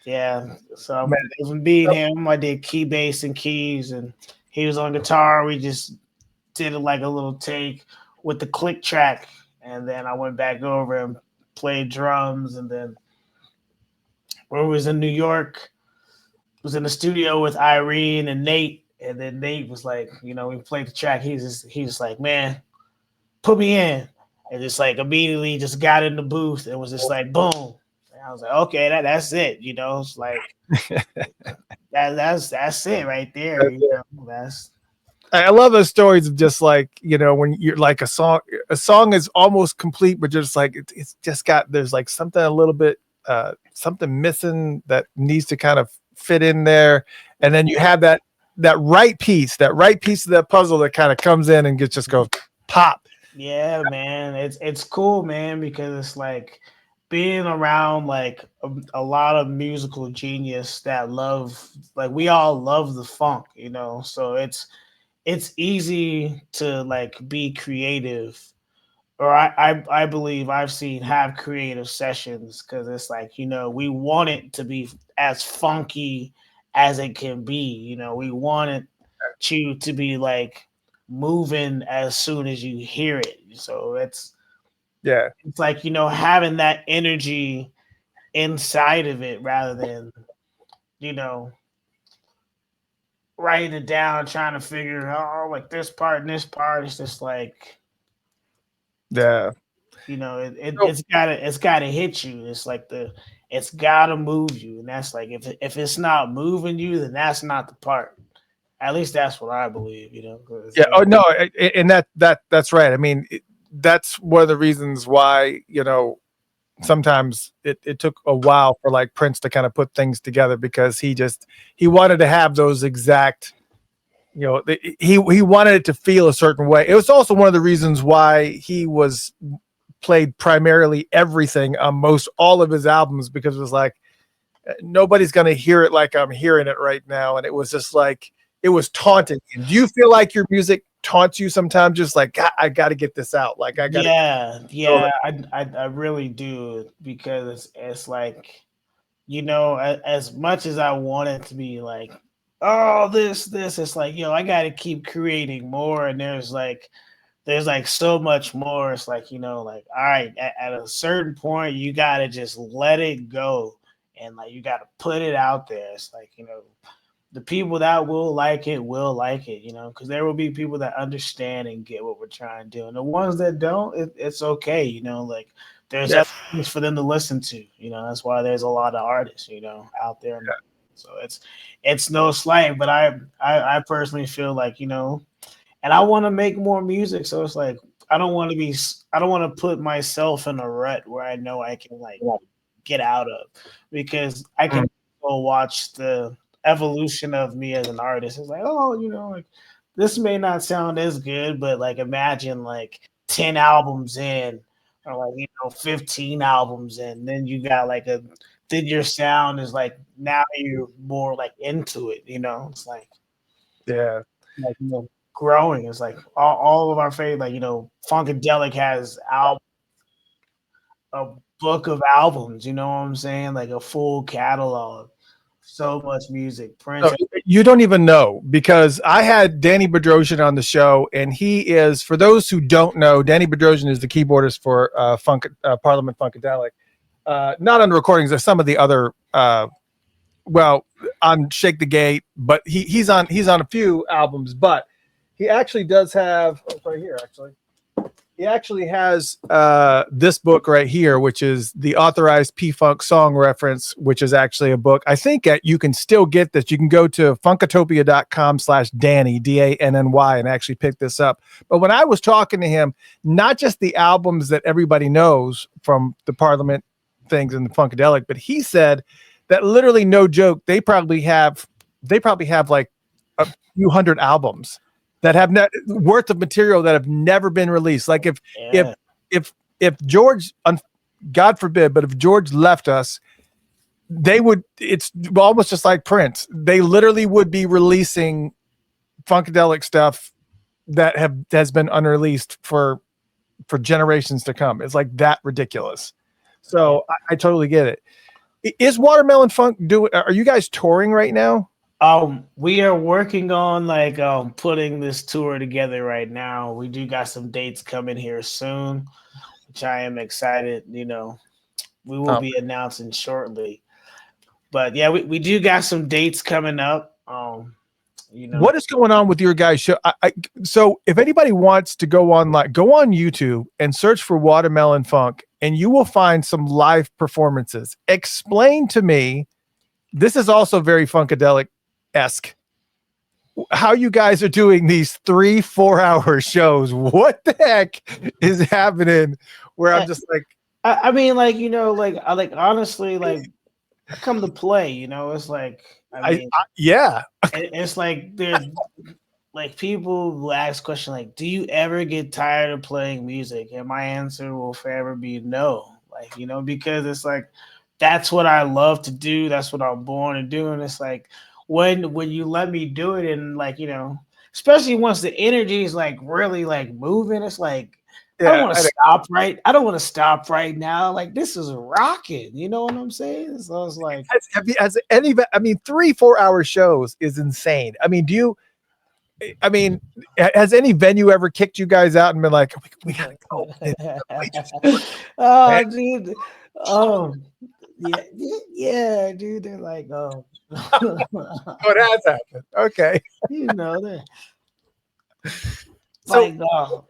yeah. So from beating him, I did key bass and keys, and he was on guitar. We just did it like a little take with the click track, and then I went back over and played drums, and then when we was in New York, was in the studio with Irene and Nate. And then Nate was like, you know, we played the track. He was like, man, put me in. And just like immediately just got in the booth and was just like, boom. And I was like, okay, that's it. You know, it's like that's it right there. You know, I love those stories of just like, you know, when you're like a song is almost complete, but just like it's just got, there's like something a little bit something missing that needs to kind of fit in there, and then you have that right piece of that puzzle that kind of comes in and just goes pop. Yeah, man, it's cool, man, because it's like being around like a lot of musical genius that love, like, we all love the funk, you know, so it's easy to like be creative, or I believe I've seen have creative sessions, because it's like, you know, we want it to be as funky as it can be, you know, we want it to be like moving as soon as you hear it. So it's like, you know, having that energy inside of it rather than, you know, writing it down, trying to figure out like this part and this part. It's just like, you know, it's gotta hit you. It's like it's gotta move you, and that's like if it's not moving you, then that's not the part. At least that's what I believe, you know. Yeah. Oh no, and that's right. I mean, that's one of the reasons why, you know, sometimes it took a while for like Prince to kind of put things together, because he wanted to have those exact, he wanted it to feel a certain way. It was also one of the reasons why he was played primarily everything on most all of his albums, because it was like, nobody's going to hear it like I'm hearing it right now. And it was just like, it was taunting. Do you feel like your music taunts you sometimes? Just like, I got to get this out. Like, I got I really do, because it's like, as much as I want it to be like, oh, this, it's like, I got to keep creating more. And there's like so much more. It's like, like, all right, at a certain point, you got to just let it go. And like, you got to put it out there. It's like, the people that will like it, because there will be people that understand and get what we're trying to do. And the ones that don't, it's okay. Like, there's other things for them to listen to. That's why there's a lot of artists, out there. Yeah. So it's no slight, but I personally feel like, and I want to make more music. So it's like, I don't want to put myself in a rut where I know I can like get out of, because I can go watch the evolution of me as an artist. It's like, oh, like, this may not sound as good, but like, imagine like 10 albums in, or like, 15 albums in, then you got like then your sound is like, now you're more like into it, it's like, yeah, like, growing. It's like all of our favorite, like, Funkadelic has a book of albums, you know what I'm saying? Like a full catalog. So much music. Prince. You don't even know, because I had Danny Bedrosian on the show, and he is, for those who don't know, Danny Bedrosian is the keyboardist for Parliament Funkadelic. Not on the recordings. There's some of the other, on Shake the Gate, but he's on a few albums. But he actually does have, right here actually. He actually has this book right here, which is the authorized P-Funk song reference, which is actually a book. I think you can still get this. You can go to funkatopia.com/Danny, Danny, and actually pick this up. But when I was talking to him, not just the albums that everybody knows from the Parliament things and the Funkadelic, but he said that, literally, no joke, they probably have like a few hundred albums that have worth of material that have never been released. Like if George, God forbid, but if George left us, it's almost just like Prince. They literally would be releasing Funkadelic stuff that has been unreleased for generations to come. It's like that ridiculous. So I totally get it. Is Watermelon Funk are you guys touring right now? We are working on like putting this tour together right now. We do got some dates coming here soon, which I am excited. We will be announcing shortly. But yeah, we do got some dates coming up. What is going on with your guys' show? So if anybody wants to go on YouTube and search for Watermelon Funk, and you will find some live performances. Explain to me, this is also very Funkadelic-esque, how you guys are doing these 3-4 hour shows. What the heck is happening? Where I'm just like, I mean, like, honestly, like, I come to play, it's like, yeah, it's like, there's like people will ask questions like, do you ever get tired of playing music? And my answer will forever be no. Like, because it's like, that's what I love to do. That's what I'm born to do. And it's like, when you let me do it, and like, especially once the energy is like really like moving, it's like, I don't want to stop right. I don't want to stop right now. Like, this is rocking. You know what I'm saying? So it's like, has 3-4 hour shows is insane. Has any venue ever kicked you guys out and been like, we gotta go? Oh, dude. Yeah, dude. They're like, oh. What has happened? Okay. That. So, like,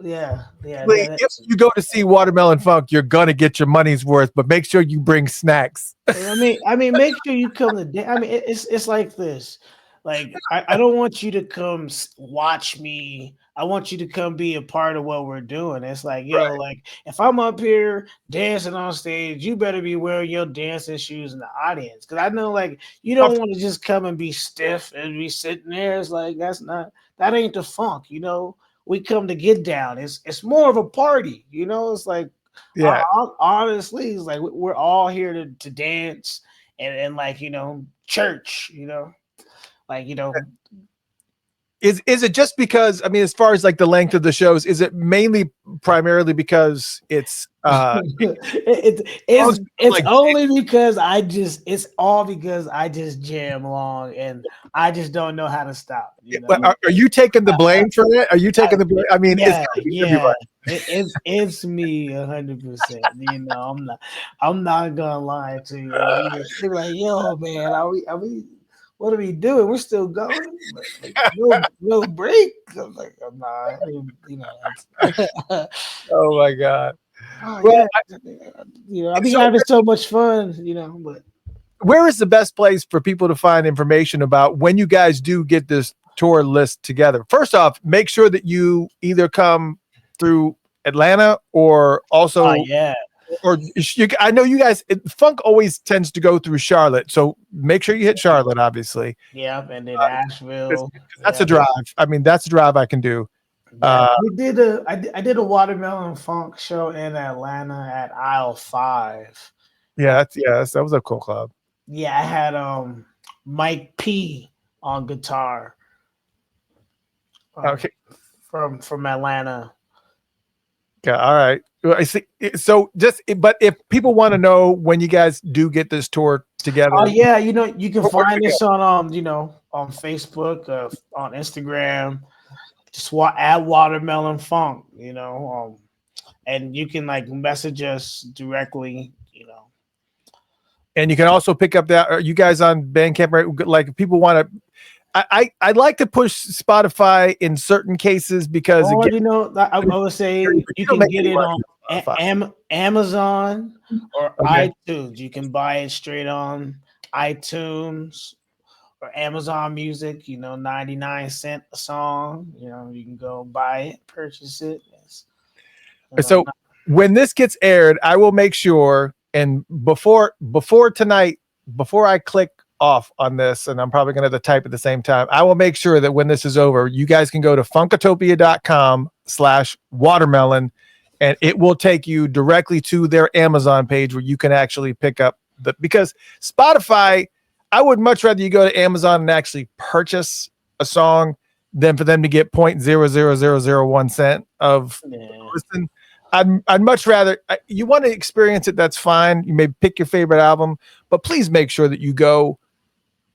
yeah. If you go to see Watermelon Funk, you're gonna get your money's worth, but make sure you bring snacks. I mean, make sure you come to. It's like this. Like I don't want you to come watch me. I want you to come be a part of what we're doing. It's like, yo, Right. like if I'm up here dancing on stage, you better be wearing your dancing shoes in the audience. Cause I know like you don't want to just come and be stiff and be sitting there. It's like that ain't the funk, you know. We come to get down. It's more of a party, you know. It's like Yeah. honestly, it's like we're all here to dance and like, you know, church, you know. Like, you know, Is it just because, I mean, as far as like the length of the shows, is it mainly primarily because it's it's like, only because it's all because I just jam along and I just don't know how to stop, you know. are you taking the blame for it? Are you taking the blame? I mean, it's Yeah, gotta be yeah. everybody. It's me 100%. You know, I'm not gonna lie to you. They're like, yo, man, are we what are we doing? We're still going, like no break. I'm like, I'm not, you know. Oh my God. Oh Well, yeah, you know, I'll be so having so much fun, you know. But where is the best place for people to find information about when you guys do get this tour list together? First off, make sure that you either come through Atlanta or oh also, yeah, or I know you guys, Funk always tends to go through Charlotte. So make sure you hit Charlotte, obviously. yeah, and then 'Cause Asheville, that's a yeah, drive. I mean, that's a drive I can do. yeah. Uh, I did a watermelon funk show in Atlanta at Aisle 5. that was a cool club. Yeah, I had Mike P on guitar um, Okay. from Atlanta. Yeah. All right. Well, I see. So but if people want to know when you guys do get this tour Oh together, yeah, you know you can where do find we go? this on you know on Facebook, on Instagram. Just add watermelon funk, you know, and you can like message us directly, you know. And you can also pick up that. Are you guys on Bandcamp? Right? Like, if people want to, I like to push Spotify in certain cases because Or again, you know, I would say but you you don't can make get any it money on on Spotify. Amazon or Okay. iTunes. You can buy it straight on iTunes or Amazon Music. You know, 99 cents a song. You know, you can go buy it, purchase it. You know, So when this gets aired, I will make sure, and before tonight, before I click off on this, and I'm probably going to type at the same time, I will make sure that when this is over, you guys can go to funkatopia.com/watermelon, and it will take you directly to their Amazon page where you can actually pick up because Spotify, I would much rather you go to Amazon and actually purchase a song than for them to get 0.00001 cent of yeah. listen. I'd much rather, you want to experience it. That's fine. You may pick your favorite album, but please make sure that you go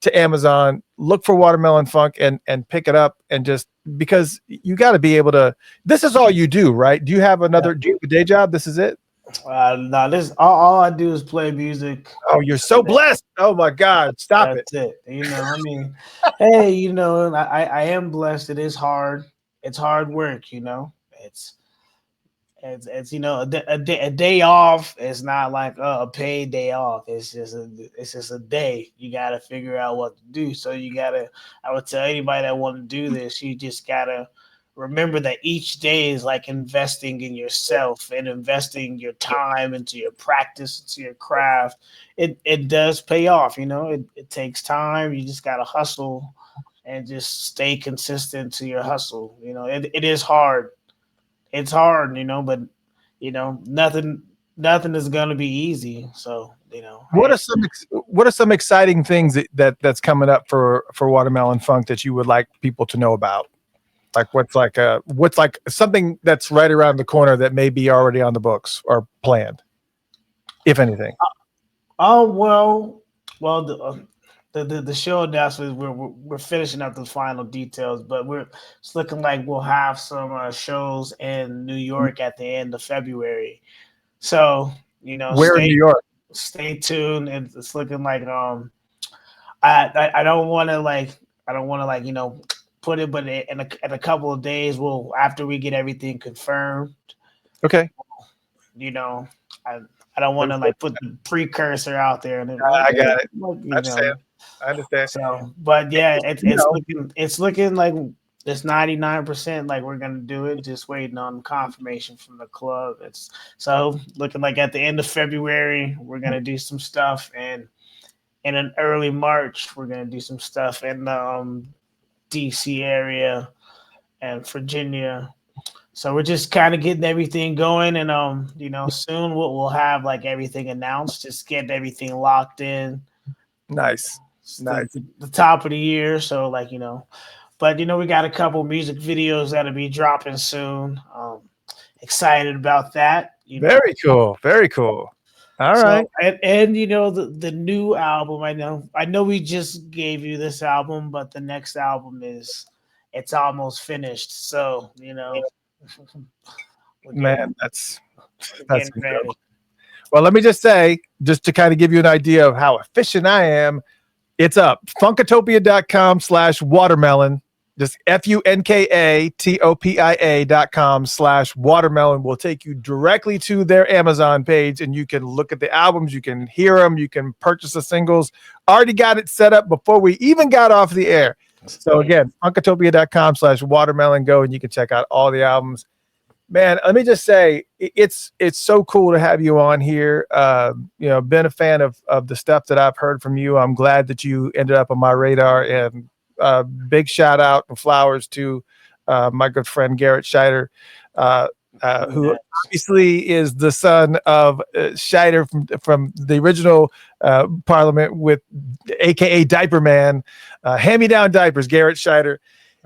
to Amazon, look for Watermelon Funk and pick it up, and just because you got to be able to, this is all you do, right? Do you have do you have a day job? This is it. No, this all I do is play music. Oh, you're so blessed. Oh my God. Stop it. That's it. You know, I mean, hey, you know, I am blessed. It is hard. It's hard work. You know, it's it's you know a day off. It's not like a paid day off. It's just a day. You got to figure out what to do. So you gotta. I would tell anybody that want to do this, you just gotta remember that each day is like investing in yourself and investing your time into your practice, into your craft. It does pay off. You know, it takes time. You just gotta hustle and just stay consistent to your hustle. You know, it is hard. It's hard, you know, but you know, nothing is gonna be easy. So, you know, What are some exciting things that's coming up for Watermelon Funk that you would like people to know about? Like what's like something that's right around the corner that may be already on the books or planned, if anything. oh well the show announcements we're finishing up the final details, but it's looking like we'll have some shows in New York at the end of February. So, you know, Where in New York? stay tuned. It's looking like I don't want to like you know put it, but in a couple of days, we'll after we get everything confirmed, Okay. you know, I I don't want to like put the precursor out there. And I got it. you know. I understand. So, but yeah, You it's looking like it's 99% like we're gonna do it. Just waiting on confirmation from the club. It's so looking like at the end of February we're gonna do some stuff, and in an early March we're gonna do some stuff in the DC area and Virginia. So we're just kind of getting everything going, and soon we'll have like everything announced. Just get everything locked in. Nice. The top of the year, so like but we got a couple music videos that'll be dropping soon. Excited about that. Very cool. Very cool. All right. And the new album. I know we just gave you this album, but the next album it's almost finished. So man, that's incredible. Well, let me just say, just to kind of give you an idea of how efficient I am, it's up. Funkatopia.com/watermelon. Just Funkatopia.com/watermelon will take you directly to their Amazon page, and you can look at the albums, you can hear them, you can purchase the singles. Already got it set up before we even got off the air. So again, Funkatopia.com/watermelon. Go and you can check out all the albums. Man, let me just say, it's so cool to have you on here. Been a fan of the stuff that I've heard from you. I'm glad that you ended up on my radar, and big shout out and flowers to my good friend Garrett Scheider, who obviously is the son of Scheider from the original Parliament, with AKA Diaper Man, hand-me-down diapers, Garrett Scheider.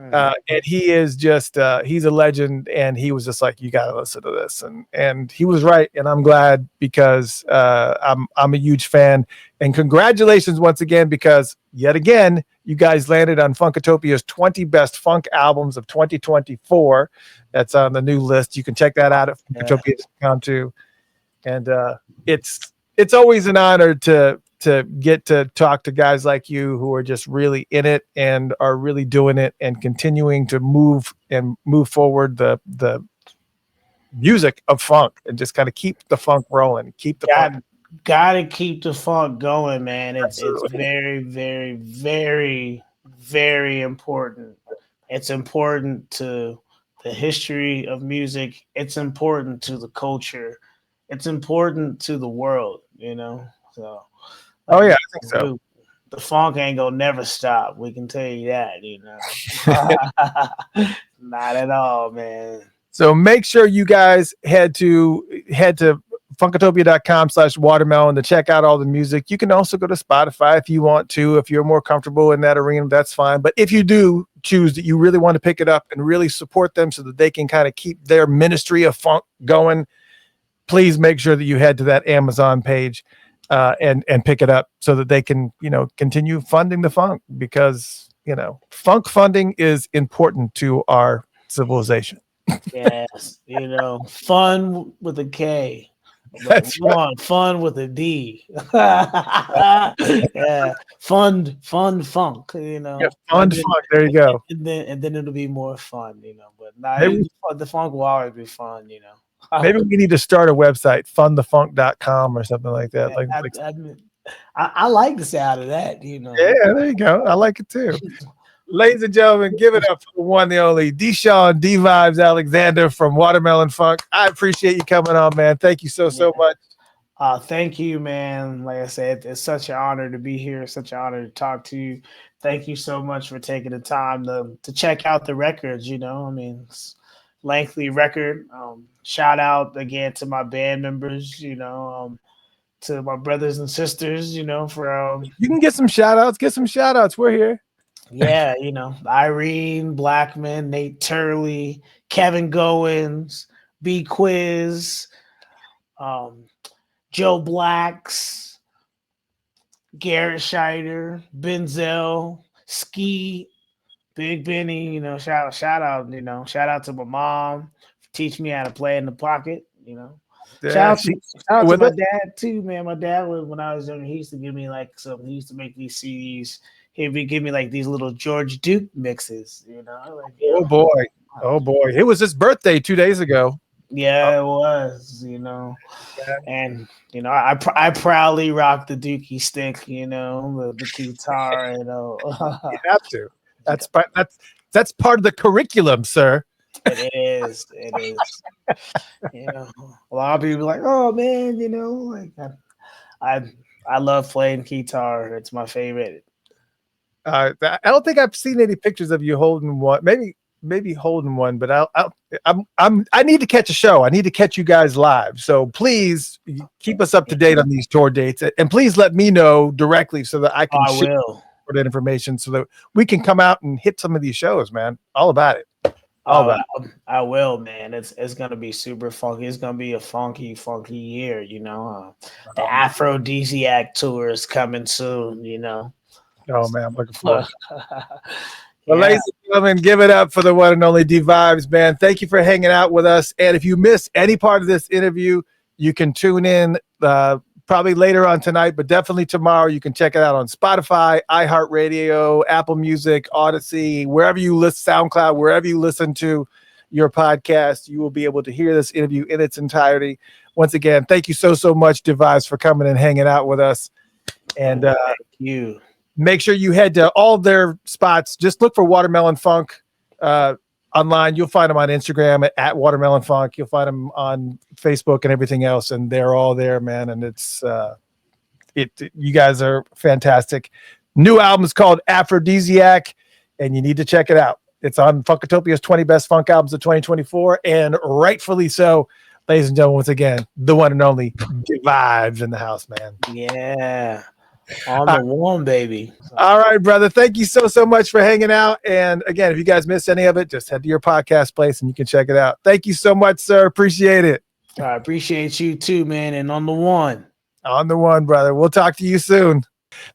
And he is just he's a legend, and he was just like, you got to listen to this, and he was right, and I'm glad, because I'm a huge fan, and congratulations once again, because yet again you guys landed on Funkatopia's 20 best funk albums of 2024. That's on the new list. You can check that out at Funkatopia.com too, and it's always an honor to get to talk to guys like you who are just really in it and are really doing it and continuing to move forward the music of funk, and just kind of keep the funk rolling, gotta keep the funk going, man. It's very, very, very, very important. It's important to the history of music. It's important to the culture. It's important to the world, so. Oh yeah, I think so. The funk ain't gonna never stop. We can tell you that, Not at all, man. So make sure you guys head to Funkatopia.com/watermelon to check out all the music. You can also go to Spotify if you want to. If you're more comfortable in that arena, that's fine. But if you do choose that you really want to pick it up and really support them so that they can kind of keep their ministry of funk going, please make sure that you head to that Amazon page. And pick it up so that they can, continue funding the funk, because, funk funding is important to our civilization. Yes. Fun with a K. That's right. Fun with a D. Yeah. Fund funk, Yeah, funk. There you go. And then it'll be more fun, but the funk will always be fun, Maybe we need to start a website, fundthefunk.com or something like that. I like the sound of that, Yeah, there you go. I like it too. Ladies and gentlemen, give it up for the one, the only Deshawn D-Vibes Alexander from Watermelon Funk. I appreciate you coming on, man. Thank you so much. Thank you, man. Like I said, it's such an honor to be here. It's such an honor to talk to you. Thank you so much for taking the time to check out the records. It's lengthy record. Shout out again to my band members, to my brothers and sisters, for you can get some shout outs. We're here. Yeah, Irene Blackman, Nate Turley, Kevin Goins, B Quiz, Joe Blacks, Garrett Scheider, Benzel, Ski, Big Benny, shout out to my mom for teaching me how to play in the pocket, Yeah, shout out to my dad too, man. My dad when I was young, he used to give me he used to make these CDs. He'd give me these little George Duke mixes, Oh boy. It was his birthday 2 days ago. Yeah, it was, and I proudly rock the Dookie stick, the guitar, You have to. That's part of the curriculum, sir. It is. A lot of people are like, oh man, like I love playing guitar. It's my favorite. I don't think I've seen any pictures of you holding one. Maybe holding one, but I need to catch a show. I need to catch you guys live. So please keep us up to date on these tour dates, and please let me know directly so that I can share that information so that we can come out and hit some of these shows, man. All about it. I will, man. It's gonna be super funky. It's gonna be a funky year, The Aphrodisiac tour is coming soon, Oh man, I'm looking forward. Well, ladies and gentlemen, give it up for the one and only D Vibes, man. Thank you for hanging out with us. And if you miss any part of this interview, you can tune in probably later on tonight, but definitely tomorrow. You can check it out on Spotify, iHeartRadio, Apple Music, Odyssey, wherever you listen, SoundCloud, wherever you listen to your podcast, you will be able to hear this interview in its entirety. Once again, thank you so much, D Vibes, for coming and hanging out with us. And thank you. Make sure you head to all their spots. Just look for Watermelon Funk online. You'll find them on Instagram at Watermelon Funk. You'll find them on Facebook and everything else, and they're all there, man. And it's you guys are fantastic. New album is called Aphrodisiac, and you need to check it out. It's on Funkatopia's 20 Best Funk Albums of 2024, and rightfully so. Ladies and gentlemen, once again, the one and only D Vibes in the house, man. Yeah. On the one, baby. All right, brother. Thank you so much for hanging out. And again, if you guys missed any of it, just head to your podcast place and you can check it out. Thank you so much, sir. Appreciate it. I appreciate you too, man. And on the one. On the one, brother. We'll talk to you soon.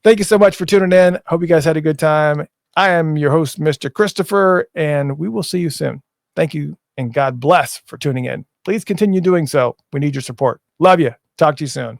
Thank you so much for tuning in. Hope you guys had a good time. I am your host, Mr. Christopher, and we will see you soon. Thank you, and God bless for tuning in. Please continue doing so. We need your support. Love you. Talk to you soon.